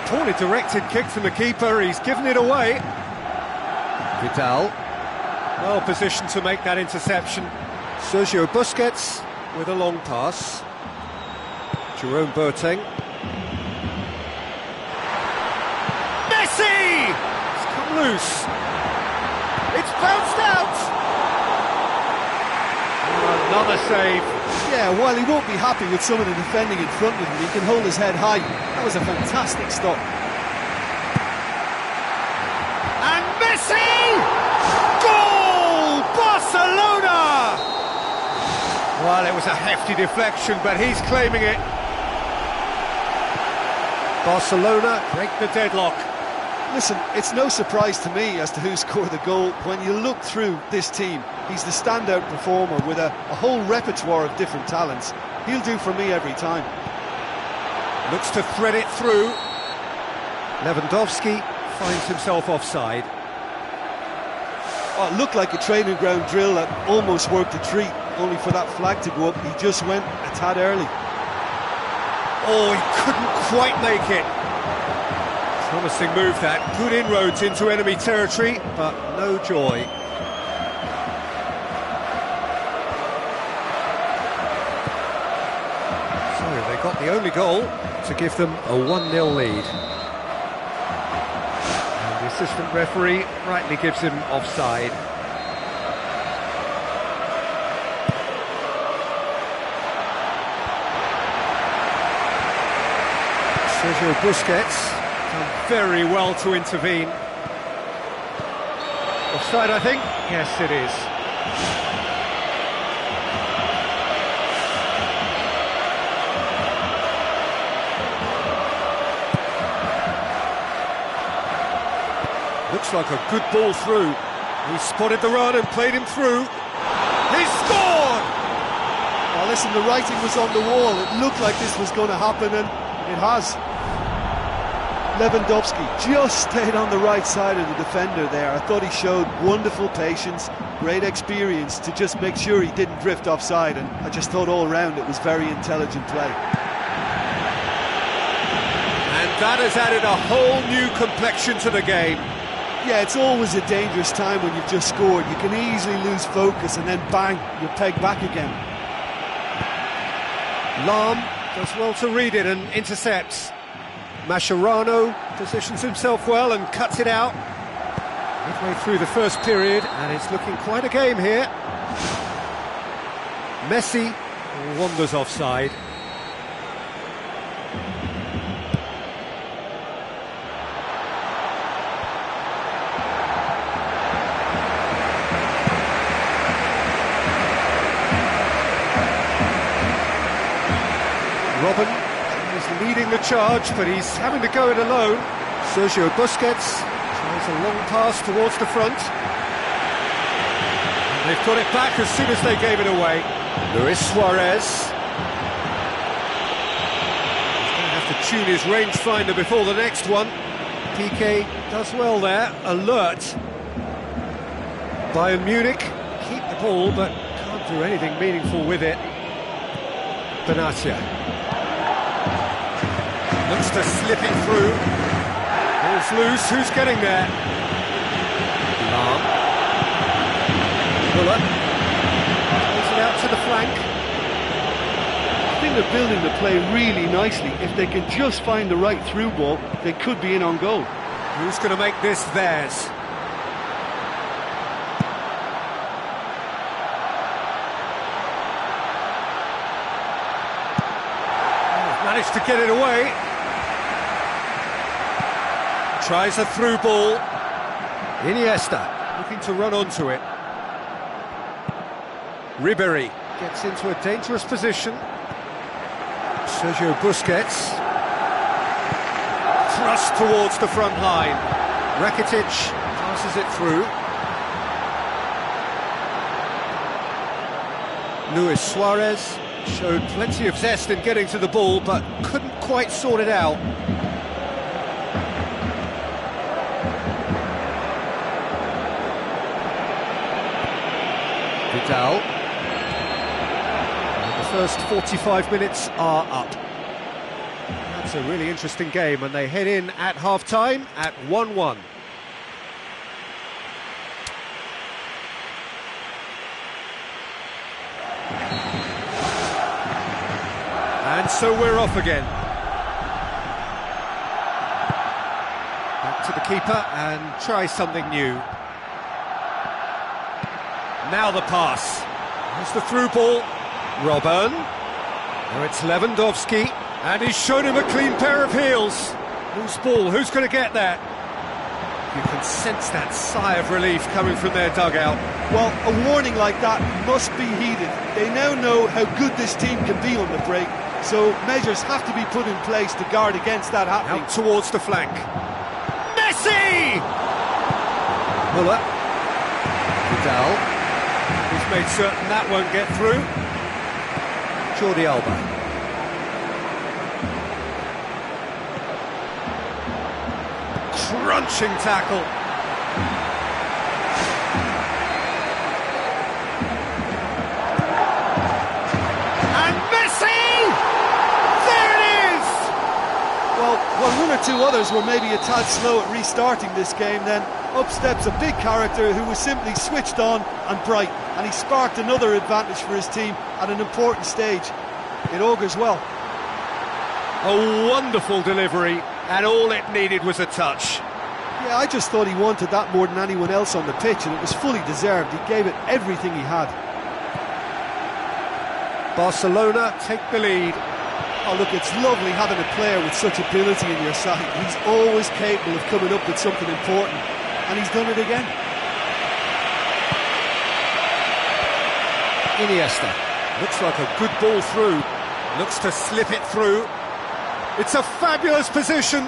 Poorly directed kick from the keeper, he's given it away. Vidal, well positioned to make that interception. Sergio Busquets with a long pass. Jerome Boateng. Messi! It's come loose. It's bounced out! Another save. Yeah, while he won't be happy with some of the defending in front of him, he can hold his head high. That was a fantastic stop. And Messi! Goal! Barcelona! Well, it was a hefty deflection, but he's claiming it. Barcelona break the deadlock. Listen, it's no surprise to me as to who scored the goal. When you look through this team, he's the standout performer with a whole repertoire of different talents. He'll do for me every time. Looks to thread it through. Lewandowski finds himself offside. Oh, it looked like a training ground drill that almost worked a treat, only for that flag to go up. He just went a tad early. Oh, he couldn't quite make it. Promising move that. Good inroads into enemy territory, but no joy. So they got the only goal to give them a 1-0 lead. And the assistant referee rightly gives him offside. Sergio Busquets done very well to intervene. Offside, I think? Yes, it is. Looks like a good ball through. He spotted the run and played him through. He scored! Well, listen, the writing was on the wall. It looked like this was going to happen, and it has. Lewandowski just stayed on the right side of the defender there. I thought he showed wonderful patience, great experience to just make sure he didn't drift offside, and I just thought all round it was very intelligent play. And that has added a whole new complexion to the game. Yeah, it's always a dangerous time when you've just scored. You can easily lose focus and then bang, you're pegged back again. Lahm does well to read it and intercepts. Mascherano positions himself well and cuts it out. Midway through the first period, and it's looking quite a game here. Messi wanders offside. Robin is leading the charge, but he's having to go it alone. Sergio Busquets tries a long pass towards the front. And they've got it back as soon as they gave it away. Luis Suarez. He's going to have to tune his rangefinder before the next one. PK does well there, alert. Bayern Munich keep the ball, but can't do anything meaningful with it. Benatia. Looks to slip it through. Ball's loose, who's getting there? Lam. Muller. Plays it out to the flank. I think they're building the play really nicely. If they can just find the right through ball, they could be in on goal. Who's going to make this theirs? Managed to get it away. Tries a through ball. Iniesta looking to run onto it. Ribéry gets into a dangerous position. Sergio Busquets. Thrust towards the front line. Rakitic passes it through. Luis Suarez showed plenty of zest in getting to the ball, but couldn't quite sort it out. Vidal. And the first 45 minutes are up. That's a really interesting game, and they head in at half-time at 1-1. And so we're off again. Back to the keeper and try something new. Now the pass. Here's the through ball. Robin. Now it's Lewandowski. And he's shown him a clean pair of heels. Loose ball, who's going to get that? You can sense that sigh of relief coming from their dugout. Well, a warning like that must be heeded. They now know how good this team can be on the break, so measures have to be put in place to guard against that happening. Out towards the flank. Messi! Muller. Vidal. He's made certain that won't get through. Jordi Alba. Crunching tackle. And Messi! There it is! Well, one or two others were maybe a tad slow at restarting this game, then up steps a big character who was simply switched on and bright, and he sparked another advantage for his team at an important stage. It augurs well. A wonderful delivery, and all it needed was a touch. Yeah, I just thought he wanted that more than anyone else on the pitch, and it was fully deserved. He gave it everything he had. Barcelona take the lead. Oh, look, it's lovely having a player with such ability in your side. He's always capable of coming up with something important, and he's done it again. Iniesta. Looks like a good ball through. Looks to slip it through. It's a fabulous position.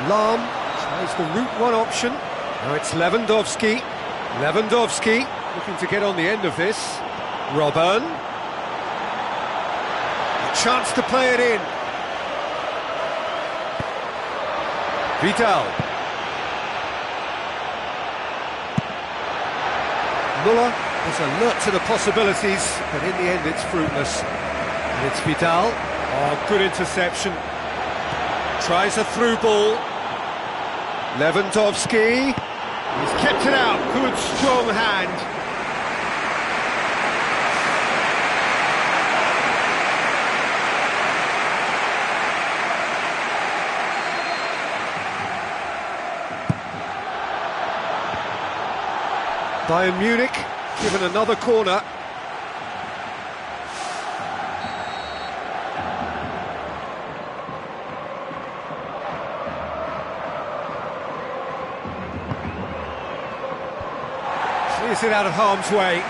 Lam tries the route one option. Now it's Lewandowski. Lewandowski looking to get on the end of this. Robin. A chance to play it in. Vidal. Muller is alert to the possibilities, but in the end it's fruitless. And it's Vidal. Oh, good interception. Tries a through ball. Lewandowski. He's kept it out. Good, strong hand. Bayern Munich given another corner. clears it out of harm's way.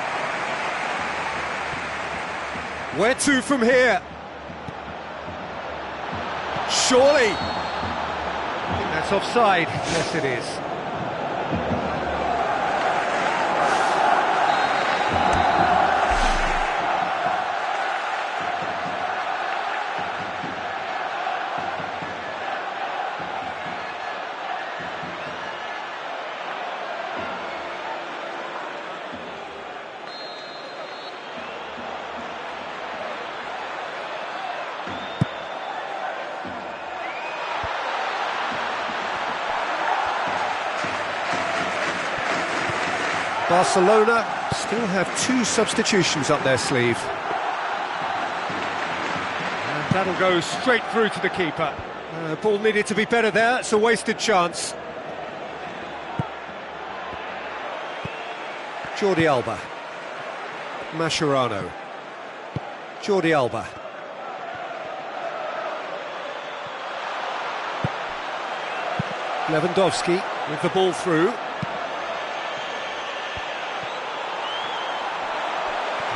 Where to from here? Surely! I think that's offside. Yes, it is. Barcelona still have 2 substitutions up their sleeve. And that'll go straight through to the keeper. Ball needed to be better there, it's a wasted chance. Jordi Alba. Mascherano. Jordi Alba. Lewandowski with the ball through.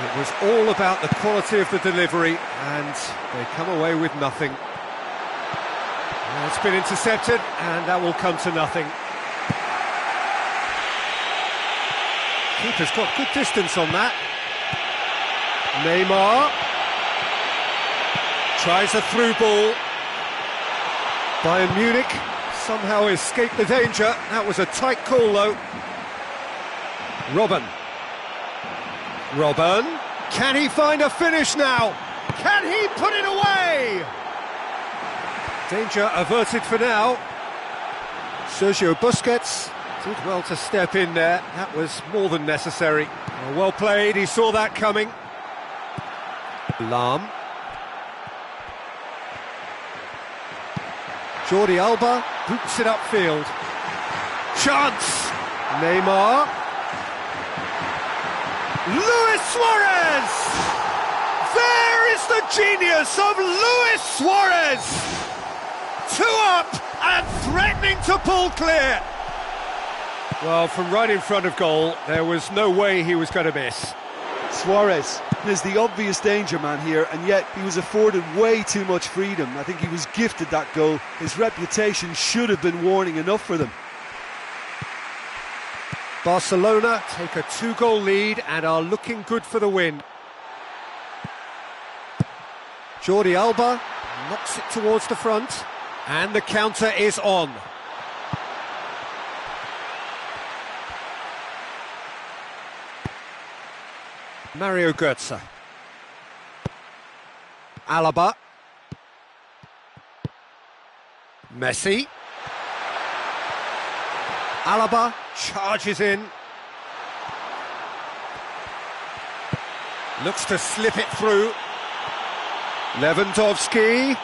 It was all about the quality of the delivery, and they come away with nothing. It's been intercepted, and that will come to nothing. Keeper's got good distance on that. Neymar tries a through ball. Bayern Munich somehow escaped the danger. That was a tight call, though. Robben. Can he find a finish now? Can he put it away? Danger averted for now. Sergio Busquets did well to step in there. That was more than necessary. Well played, he saw that coming. Lahm. Jordi Alba boots it upfield. Chance! Neymar. Luis Suarez! There is the genius of Luis Suarez! 2 up and threatening to pull clear. Well, from right in front of goal, there was no way he was going to miss. Suarez is the obvious danger man here, and yet he was afforded way too much freedom. I think he was gifted that goal. His reputation should have been warning enough for them. Barcelona take a 2-goal lead and are looking good for the win. Jordi Alba knocks it towards the front, and the counter is on. Mario Götze. Alaba. Messi. Alaba charges in. Looks to slip it through. Lewandowski.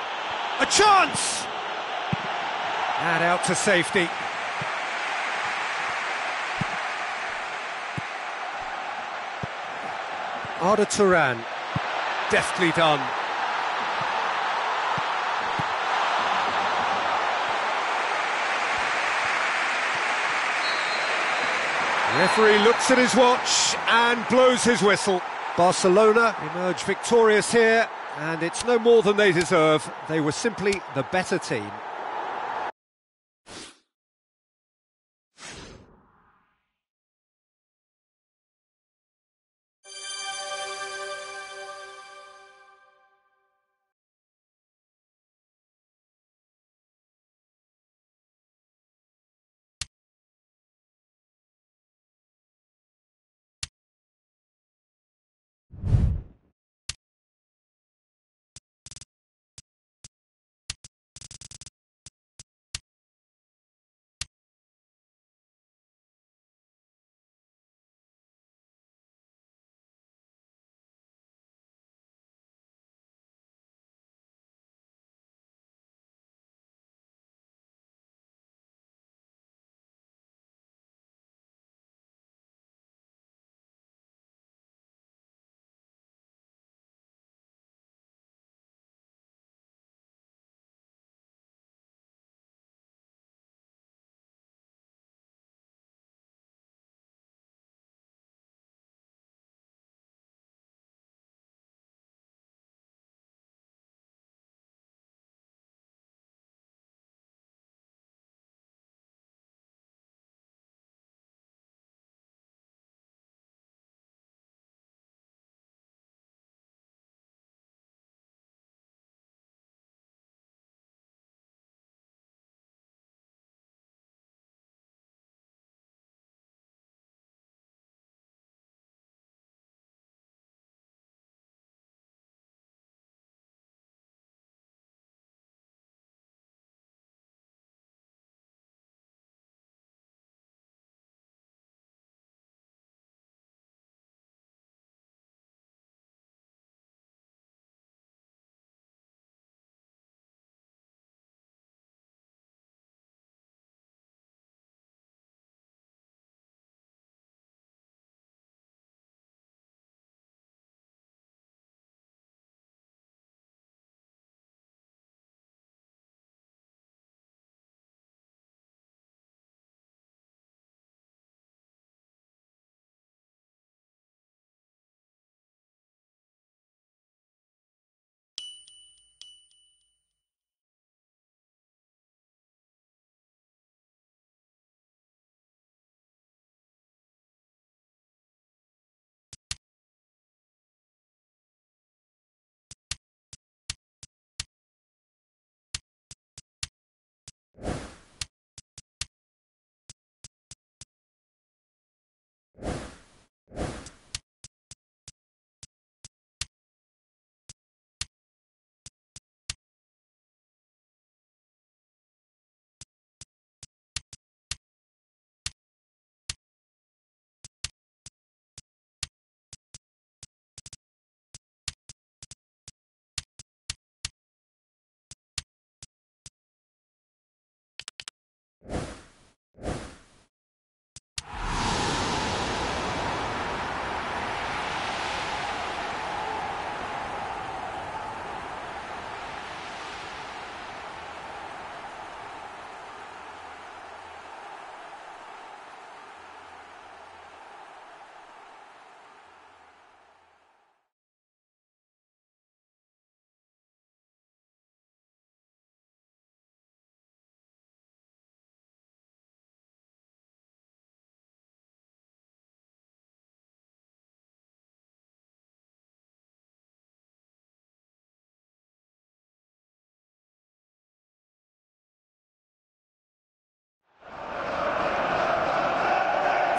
A chance! And out to safety. Arda Turan. Deftly done. Referee looks at his watch and blows his whistle. Barcelona emerge victorious here, and it's no more than they deserve. They were simply the better team.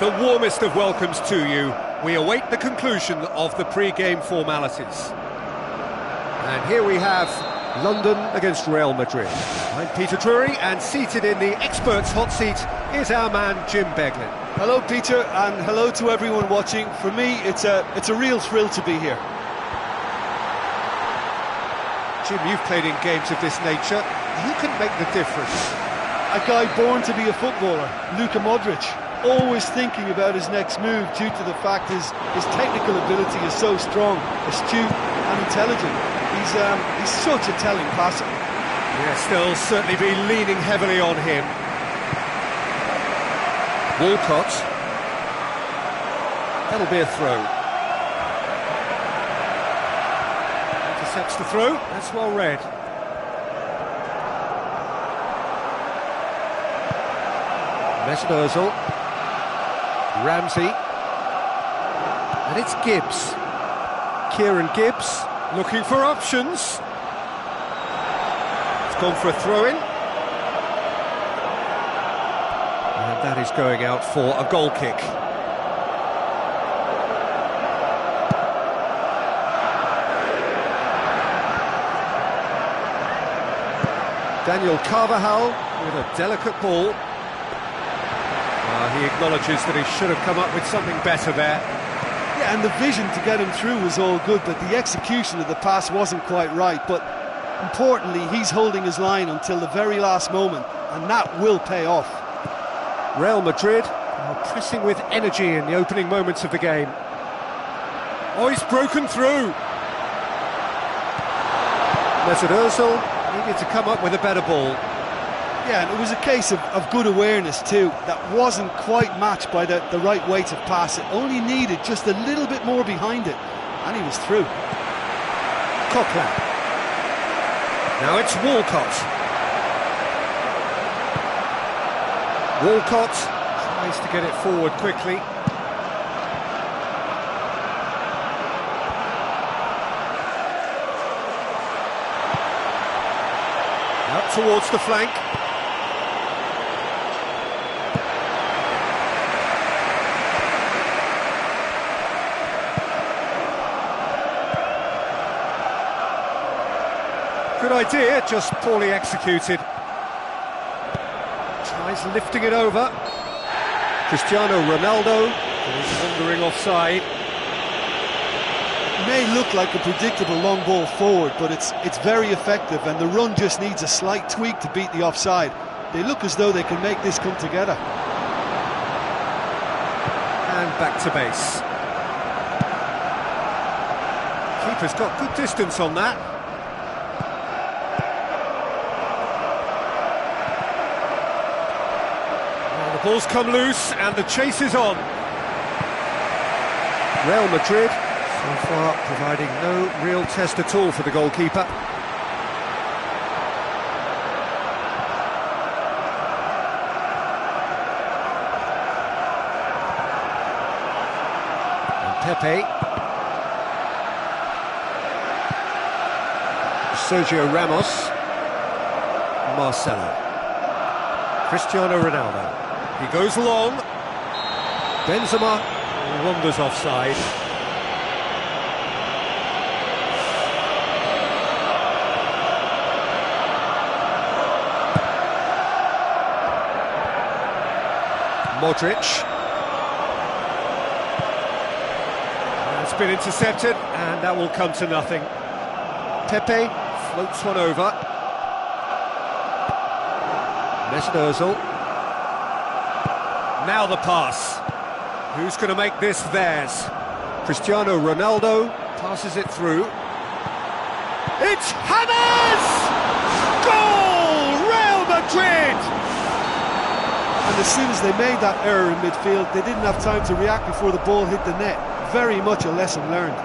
The warmest of welcomes to you. We await the conclusion of the pre-game formalities. And here we have London against Real Madrid. I'm Peter Drury, and seated in the experts' hot seat is our man Jim Beglin. Hello, Peter, and hello to everyone watching. For me, it's a real thrill to be here. Jim, you've played in games of this nature. Who can make the difference? A guy born to be a footballer, Luka Modric, always thinking about his next move due to the fact his technical ability is so strong, astute and intelligent. He's such a telling passer. Yes, they'll certainly be leaning heavily on him. Walcott. That'll be a throw. Intercepts the throw. That's well read. Mesut Ozil. Ramsey. And it's Gibbs. Kieran Gibbs looking for options. It's gone for a throw-in. And that is going out for a goal kick. Daniel Carvajal with a delicate ball. He acknowledges that he should have come up with something better there. Yeah, and the vision to get him through was all good, but the execution of the pass wasn't quite right. But importantly, he's holding his line until the very last moment, and that will pay off. Real Madrid are pressing with energy in the opening moments of the game. Oh, he's broken through. Mesut Ozil needed to come up with a better ball. Yeah, and it was a case of good awareness too. That wasn't quite matched by the right weight of pass. It only needed just a little bit more behind it, and he was through. Coquelin. Now it's Walcott. Walcott tries to get it forward quickly. Up towards the flank. Good idea, just poorly executed. Tries lifting it over. Cristiano Ronaldo is wandering offside. It may look like a predictable long ball forward, but it's very effective, and the run just needs a slight tweak to beat the offside. They look as though they can make this come together. And back to base. Keeper's got good distance on that. Ball's come loose and the chase is on. Real Madrid so far providing no real test at all for the goalkeeper. And Pepe. Sergio Ramos. Marcelo. Cristiano Ronaldo. He goes long. Benzema wanders offside. Modric. It's been intercepted, and that will come to nothing. Pepe floats one over. Mesut Ozil. Now the pass. Who's going to make this theirs? Cristiano Ronaldo passes it through. It's Hammers! Goal! Real Madrid! And as soon as they made that error in midfield, they didn't have time to react before the ball hit the net. Very much a lesson learned.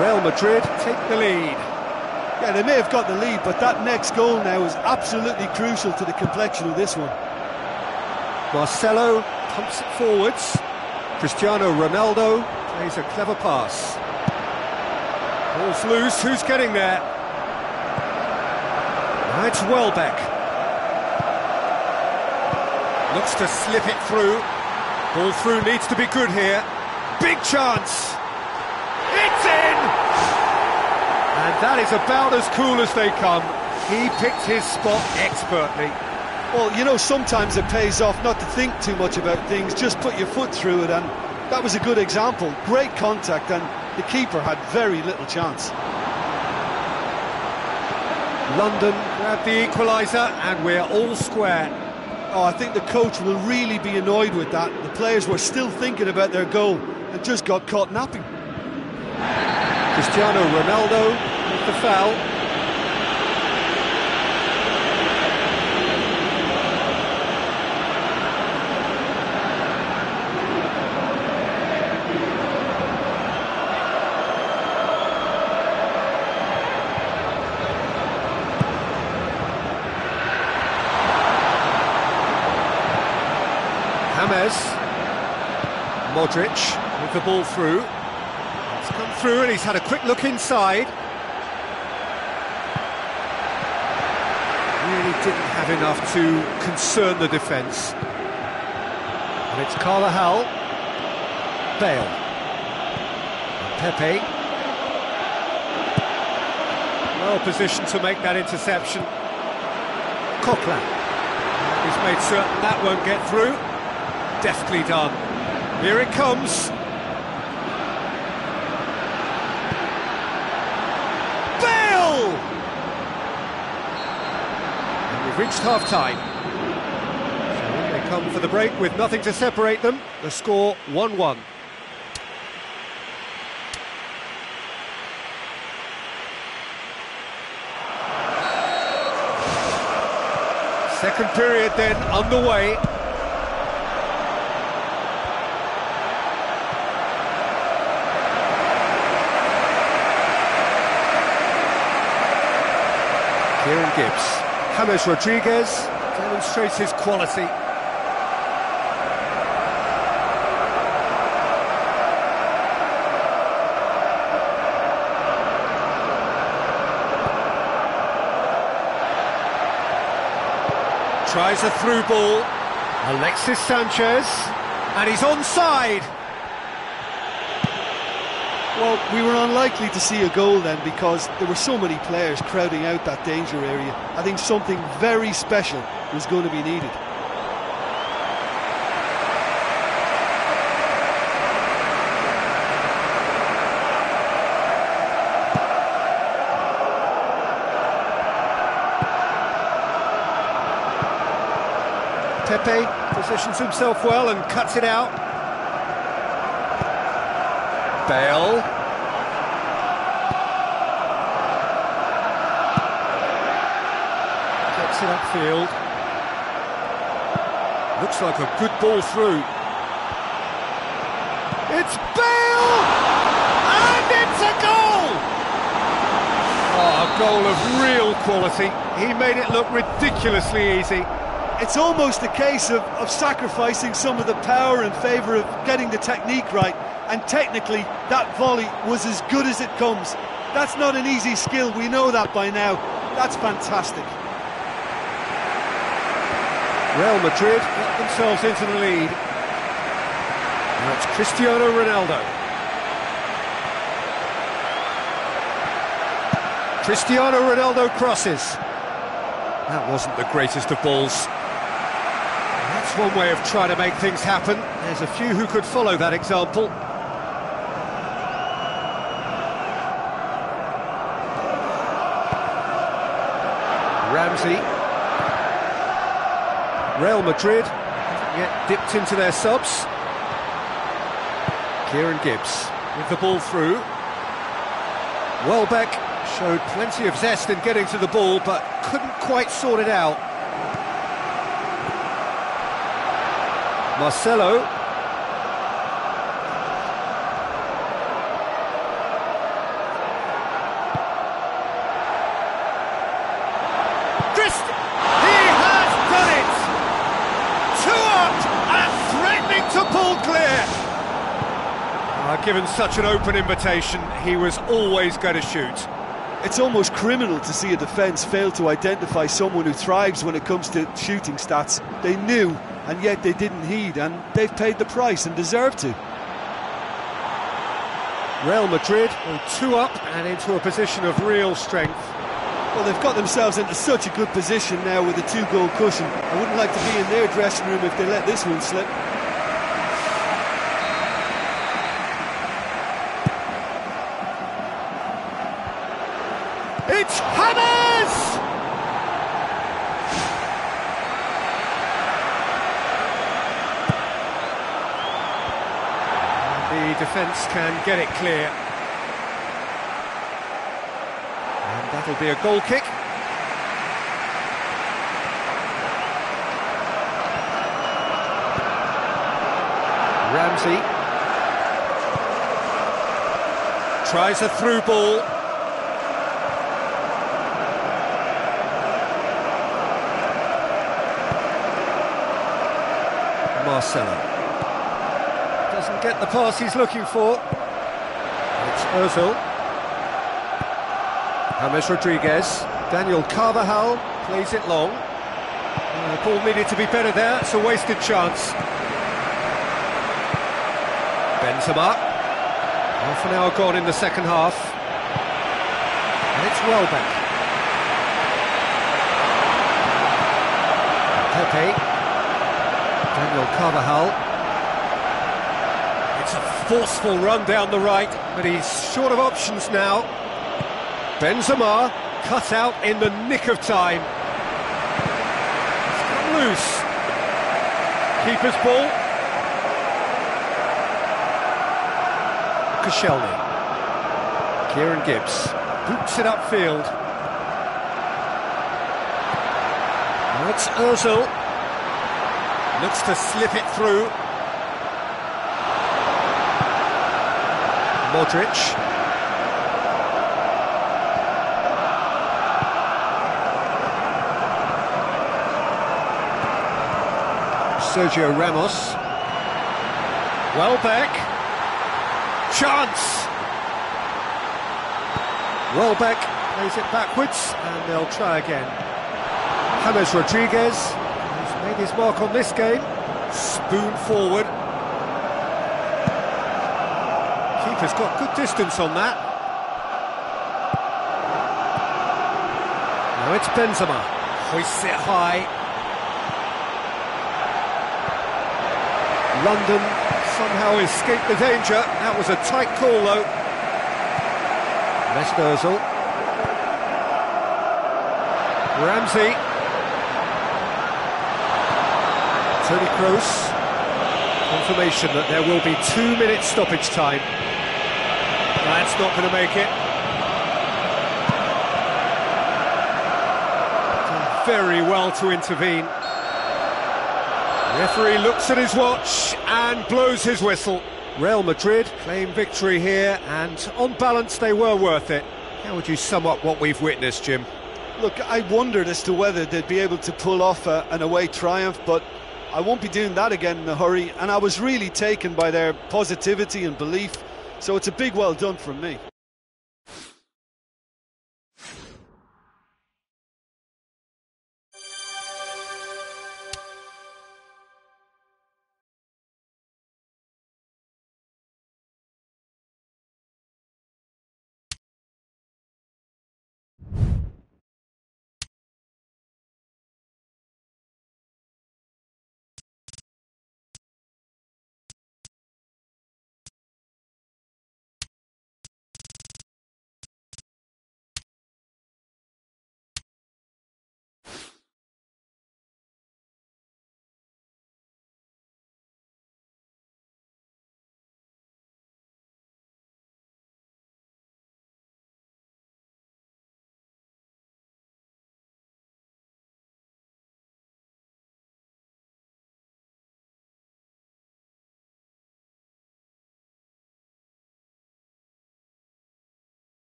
Real Madrid take the lead. Yeah, they may have got the lead, but that next goal now is absolutely crucial to the complexion of this one. Marcelo pumps it forwards. Cristiano Ronaldo plays a clever pass. Ball's loose, who's getting there? Now it's Welbeck. Looks to slip it through. Ball through needs to be good here. Big chance. It's in! And that is about as cool as they come. He picked his spot expertly. Well, you know, sometimes it pays off not to think too much about things, just put your foot through it, and that was a good example. Great contact, and the keeper had very little chance. London grabbed the equaliser, and we're all square. Oh, I think the coach will really be annoyed with that. The players were still thinking about their goal and just got caught napping. Cristiano Ronaldo with the foul. Modric with the ball through. It's come through and he's had a quick look inside. Really didn't have enough to concern the defence. And it's Carvajal. Bale. And Pepe. Well positioned to make that interception. Coquelin. He's made certain that won't get through. Deftly done. Here it comes. Bale! And we've reached half-time. So they come for the break with nothing to separate them. The score 1-1. Second period then underway. Kieran Gibbs. James Rodriguez demonstrates his quality. Tries a through ball. Alexis Sanchez. And he's onside. Well, we were unlikely to see a goal then because there were so many players crowding out that danger area. I think something very special was going to be needed. Pepe positions himself well and cuts it out. Bale. Gets it upfield. Looks like a good ball through. It's Bale! And it's a goal! Oh, a goal of real quality. He made it look ridiculously easy. It's almost a case of sacrificing some of the power in favour of getting the technique right. And technically, that volley was as good as it comes. That's not an easy skill, we know that by now. That's fantastic. Real Madrid got themselves into the lead. Now it's Cristiano Ronaldo. Cristiano Ronaldo crosses. That wasn't the greatest of balls. That's one way of trying to make things happen. There's a few who could follow that example. Ramsey. Real Madrid haven't yet dipped into their subs. Kieran Gibbs with the ball through. Welbeck showed plenty of zest in getting to the ball, but couldn't quite sort it out. Marcelo. He has done it! 2 up and threatening to pull clear. Given such an open invitation, he was always going to shoot. It's almost criminal to see a defence fail to identify someone who thrives when it comes to shooting stats. They knew and yet they didn't heed, and they've paid the price and deserve to. Real Madrid go 2 up and into a position of real strength. Well, they've got themselves into such a good position now with a 2-goal cushion. I wouldn't like to be in their dressing room if they let this one slip. It's Hammers! The defence can get it clear. And that'll be a goal kick. Ramsey tries a through ball. Marcelo doesn't get the pass he's looking for. It's Ozil. James Rodriguez. Daniel Carvajal plays it long. The ball needed to be better there. It's a wasted chance. Benzema. Half an hour gone in the second half. And it's Welbeck. Pepe. Daniel Carvajal. It's a forceful run down the right, but he's short of options now. Benzema cut out in the nick of time. It's got loose. Keeper's ball. Koscielny. Kieran Gibbs boots it upfield. Now it's Ozil. Looks to slip it through. Modric. Sergio Ramos. Welbeck. Chance! Welbeck plays it backwards, and they'll try again. James Rodriguez has made his mark on this game. Spoon forward. Keeper's got good distance on that. Now it's Benzema. Hoists it high. London somehow escaped the danger. That was a tight call though. Mesut Ozil. Ramsey. Toni Kroos. Confirmation that there will be 2 minutes stoppage time. That's not going to make it. Done very well to intervene. The referee looks at his watch and blows his whistle. Real Madrid claim victory here, and on balance they were worth it. How would you sum up what we've witnessed, Jim? Look, I wondered as to whether they'd be able to pull off an away triumph, but I won't be doing that again in a hurry, and I was really taken by their positivity and belief, so it's a big well done from me.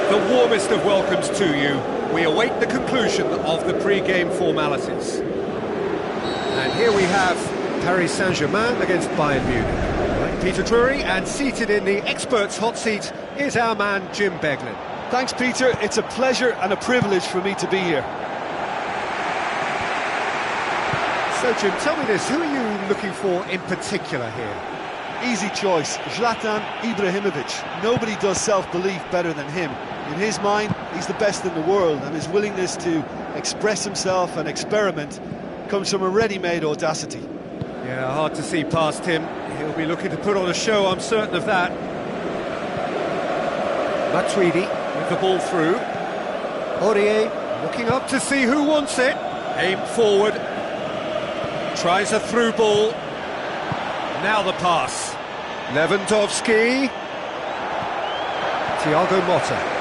The warmest of welcomes to you. We await the conclusion of the pre-game formalities. And here we have Paris Saint-Germain against Bayern Munich. I'm Peter Drury, and seated in the experts' hot seat is our man Jim Beglin. Thanks, Peter. It's a pleasure and a privilege for me to be here. So, Jim, tell me this, who are you looking for in particular here? Easy choice, Zlatan Ibrahimovic. Nobody does self-belief better than him. In his mind, he's the best in the world, and his willingness to express himself and experiment comes from a ready-made audacity. Yeah, hard to see past him. He'll be looking to put on a show, I'm certain of that. Matuidi with the ball through. Aurier looking up to see who wants it. Aim forward. Tries a through ball. Now the pass. Lewandowski. Thiago Motta.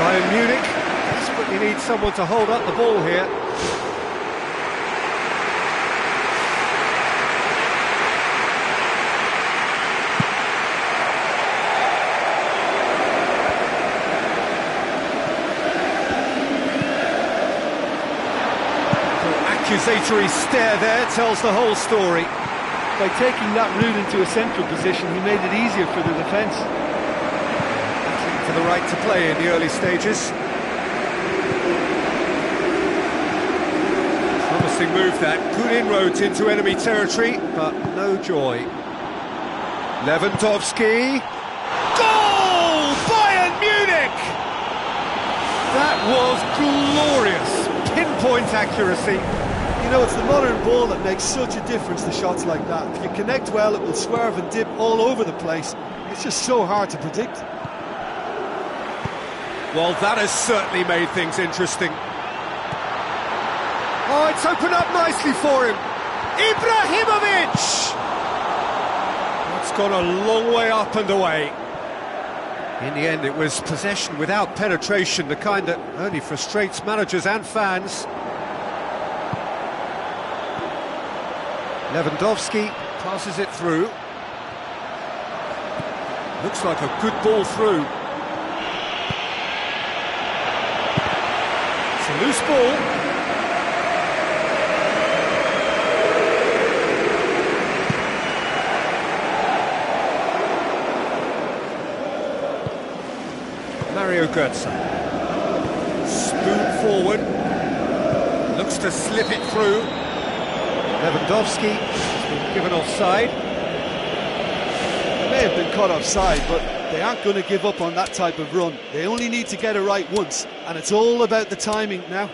Bayern Munich desperately needs someone to hold up the ball here. Accusatory stare there tells the whole story. By taking that route into a central position, he made it easier for the defence. For the right to play in the early stages. Promising move that. Good inroads into enemy territory, but no joy. Lewandowski. Goal! Bayern Munich! That was glorious. Pinpoint accuracy. You know, it's the modern ball that makes such a difference to shots like that. If you connect well, it will swerve and dip all over the place. It's just so hard to predict. Well, that has certainly made things interesting. Oh, it's opened up nicely for him. Ibrahimovic! It's gone a long way up and away. In the end, it was possession without penetration, the kind that only frustrates managers and fans. Lewandowski passes it through. Looks like a good ball through. It's a loose ball. Mario Götze. Spoon forward. Looks to slip it through. Lewandowski has been given offside. They may have been caught offside, but they aren't going to give up on that type of run. They only need to get it right once, and it's all about the timing now.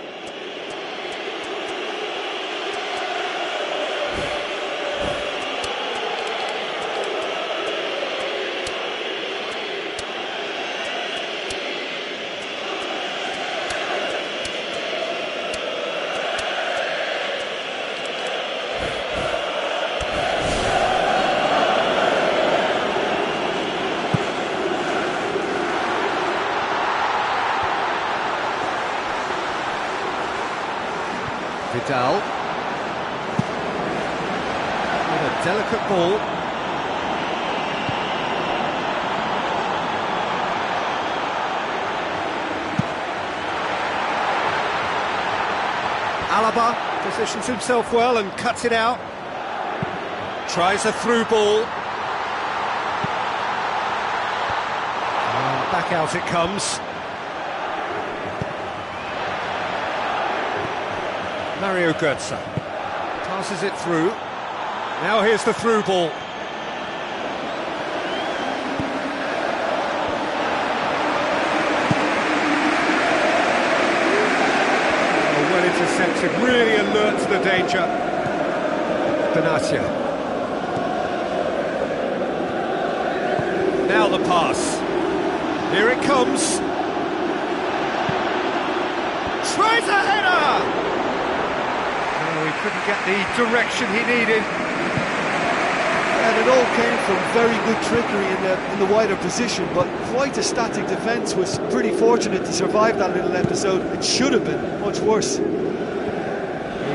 Vidal with a delicate ball. Alaba positions himself well and cuts it out. Tries a through ball. And back out it comes. Mario Götze passes it through. Now here's the through ball. Oh, well intercepted, really alert to the danger. Benatia. Now the pass. Here it comes. Tries a header! He couldn't get the direction he needed. And it all came from very good trickery in the wider position, but quite a static defence. Was pretty fortunate to survive that little episode. It should have been much worse.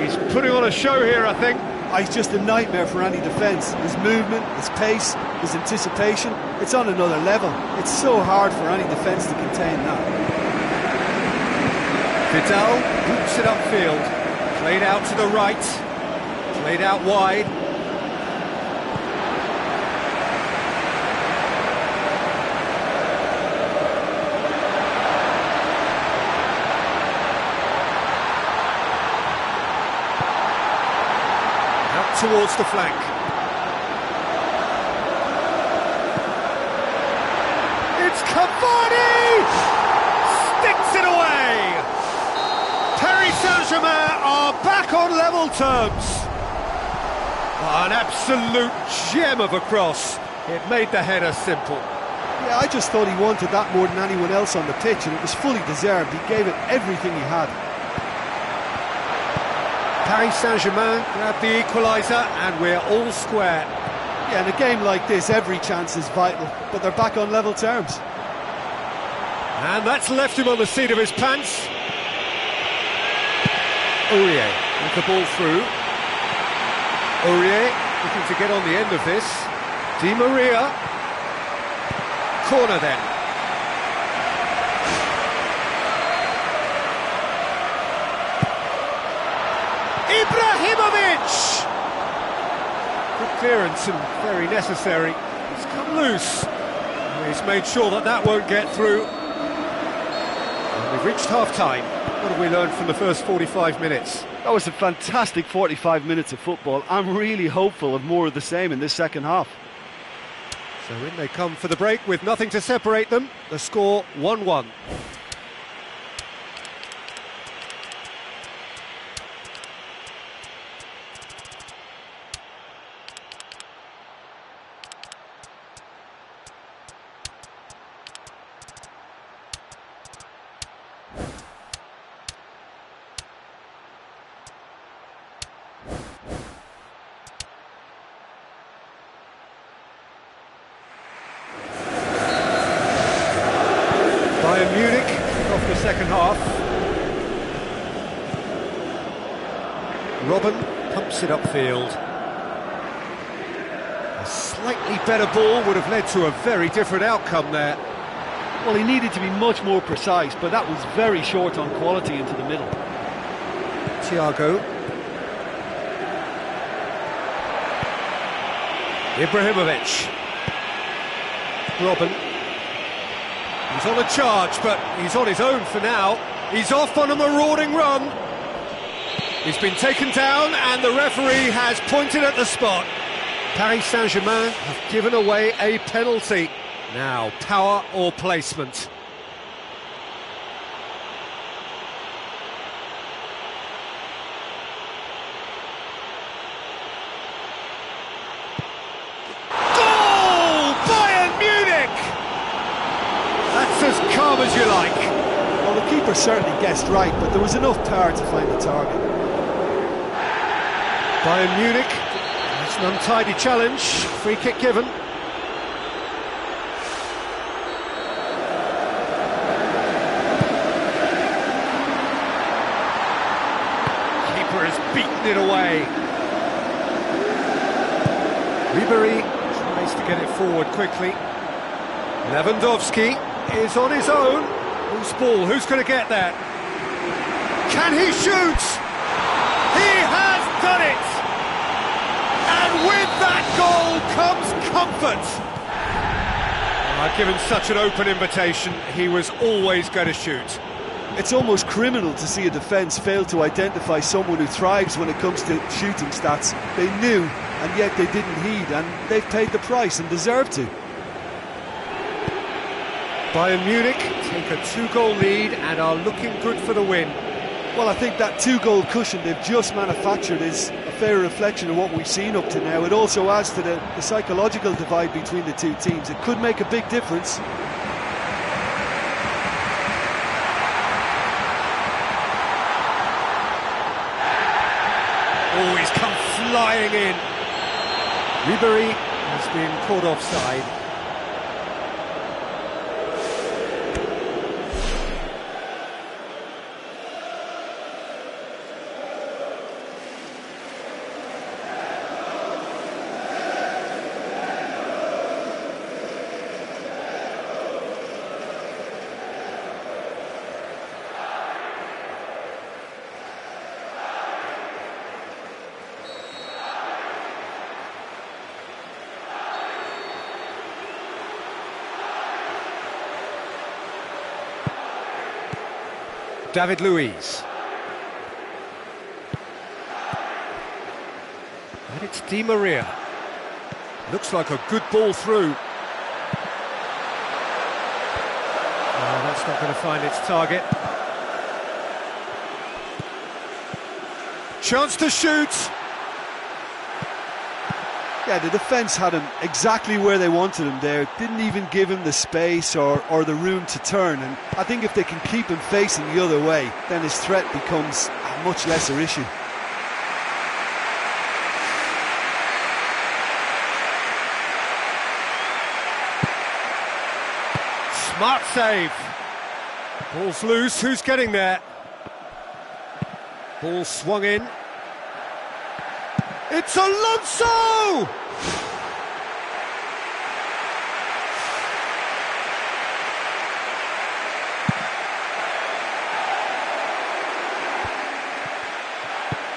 He's putting on a show here, I think. He's just a nightmare for any defence. His movement, his pace, his anticipation, it's on another level. It's so hard for any defence to contain that. Vidal boots it upfield, played out to the right, played out wide. Towards the flank. It's Cavani! Sticks it away! Paris Saint-Germain are back on level terms. An absolute gem of a cross. It made the header simple. Yeah, I just thought he wanted that more than anyone else on the pitch, and it was fully deserved. He gave it everything he had. Paris Saint-Germain grab the equaliser and we're all square. Yeah, in a game like this, every chance is vital, but they're back on level terms. And that's left him on the seat of his pants. Aurier with the ball through. Aurier looking to get on the end of this. Di Maria. Corner then. Ibrahimovic! Good clearance and very necessary. It's come loose. He's made sure that that won't get through. And we've reached half-time. What have we learned from the first 45 minutes? That was a fantastic 45 minutes of football. I'm really hopeful of more of the same in this second half. So in they come for the break with nothing to separate them. The score 1-1. Bayern Munich kick off the second half. Robben pumps it upfield. A slightly better ball would have led to a very different outcome there. Well, he needed to be much more precise, but that was very short on quality into the middle. Thiago. Ibrahimovic. Robben. He's on a charge, but he's on his own for now. He's off on a marauding run. He's been taken down, and the referee has pointed at the spot. Paris Saint-Germain have given away a penalty. Now, power or placement? As calm as you like. Well, the keeper certainly guessed right, but there was enough power to find the target. Bayern Munich, it's an untidy challenge, free kick given. Keeper has beaten it away. Ribery tries to get it forward quickly. Lewandowski is on his own. Whose ball? Who's going to get that? Can he shoot? He has done it! And with that goal comes comfort. I've given such an open invitation, he was always going to shoot. It's almost criminal to see a defence fail to identify someone who thrives when it comes to shooting stats. They knew, and yet they didn't heed, and they've paid the price and deserve to. Bayern Munich take a 2-goal lead and are looking good for the win. Well, I think that 2-goal cushion they've just manufactured is a fair reflection of what we've seen up to now. It also adds to the psychological divide between the two teams. It could make a big difference. Oh, he's come flying in. Ribery has been caught offside. David Luiz. And it's Di Maria. Looks like a good ball through. Oh, that's not going to find its target. Chance to shoot. Yeah, the defence had him exactly where they wanted him there. Didn't even give him the space or the room to turn. And I think if they can keep him facing the other way, then his threat becomes a much lesser issue. Smart save. Ball's loose, who's getting there? Ball swung in. It's Alonso!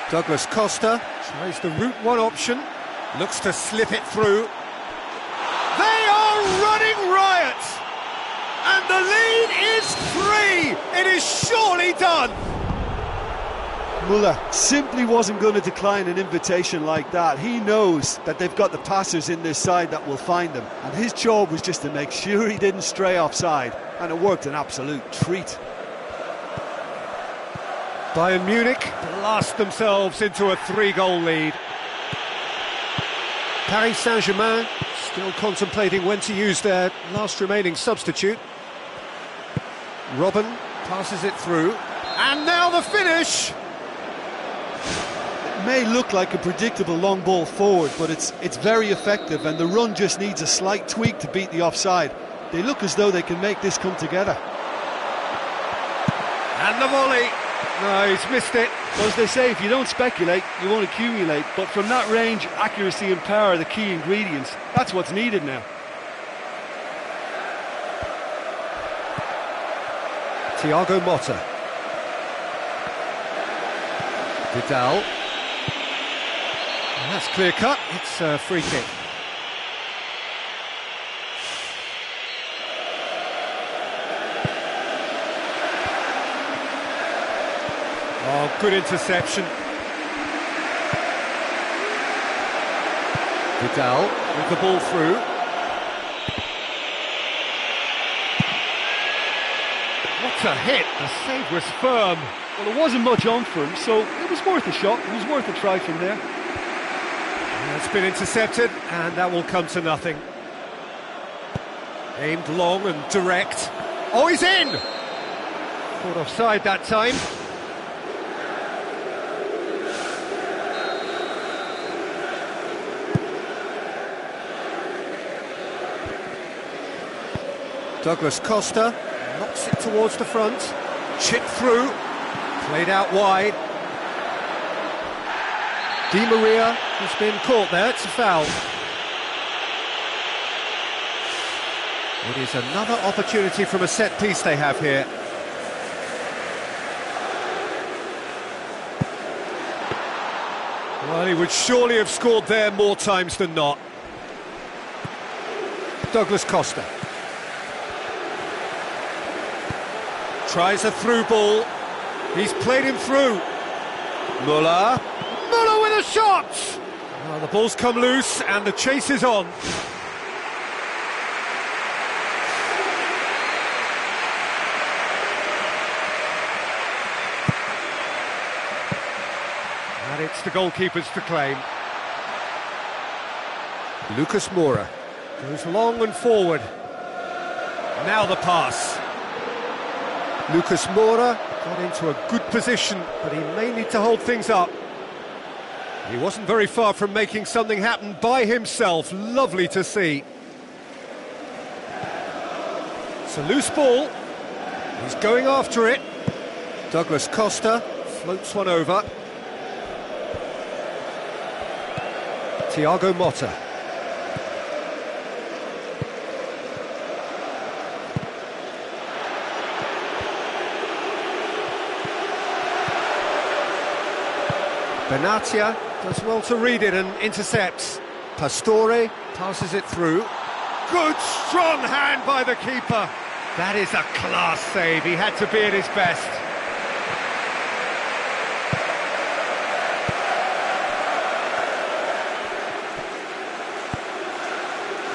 Douglas Costa tries the route one option, looks to slip it through. They are running riot! And the lead is 3! It is surely done! Muller simply wasn't going to decline an invitation like that. He knows that they've got the passers in this side that will find him, and his job was just to make sure he didn't stray offside, and it worked an absolute treat. Bayern Munich blast themselves into a 3-goal lead. Paris Saint-Germain still contemplating when to use their last remaining substitute. Robben passes it through, and now the finish! May look like a predictable long ball forward, but it's very effective, and the run just needs a slight tweak to beat the offside. They look as though they can make this come together. And the volley! No, he's missed it. Well, as they say, if you don't speculate, you won't accumulate, but from that range, accuracy and power are the key ingredients. That's what's needed now. Thiago Motta. Vidal. And that's clear cut, it's a free kick. Oh, good interception. Vidal with the ball through. What a hit, the save was firm. Well, there wasn't much on for him, so it was worth a shot, it was worth a try from there. That's been intercepted, and that will come to nothing. Aimed long and direct. Oh, he's in! Caught offside that time. Douglas Costa knocks it towards the front. Chipped through. Played out wide. Di Maria has been caught there, it's a foul. It is another opportunity from a set piece they have here. Well, he would surely have scored there more times than not. Douglas Costa. Tries a through ball. He's played him through. Muller. Muller with a shot! Well, the ball's come loose and the chase is on. And it's the goalkeepers to claim. Lucas Moura goes long and forward. Now the pass. Lucas Moura got into a good position, but he may need to hold things up. He wasn't very far from making something happen by himself. Lovely to see. It's a loose ball. He's going after it. Douglas Costa floats one over. Thiago Motta. Benatia does well to read it and intercepts. Pastore passes it through. Good strong hand by the keeper. That is a class save, he had to be at his best.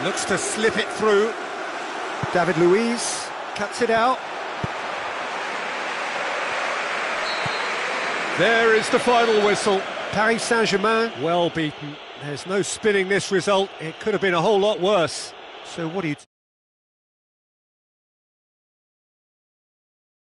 Looks to slip it through. David Luiz cuts it out. There is the final whistle. Paris Saint-Germain, well beaten. There's no spinning this result. It could have been a whole lot worse. So what do you...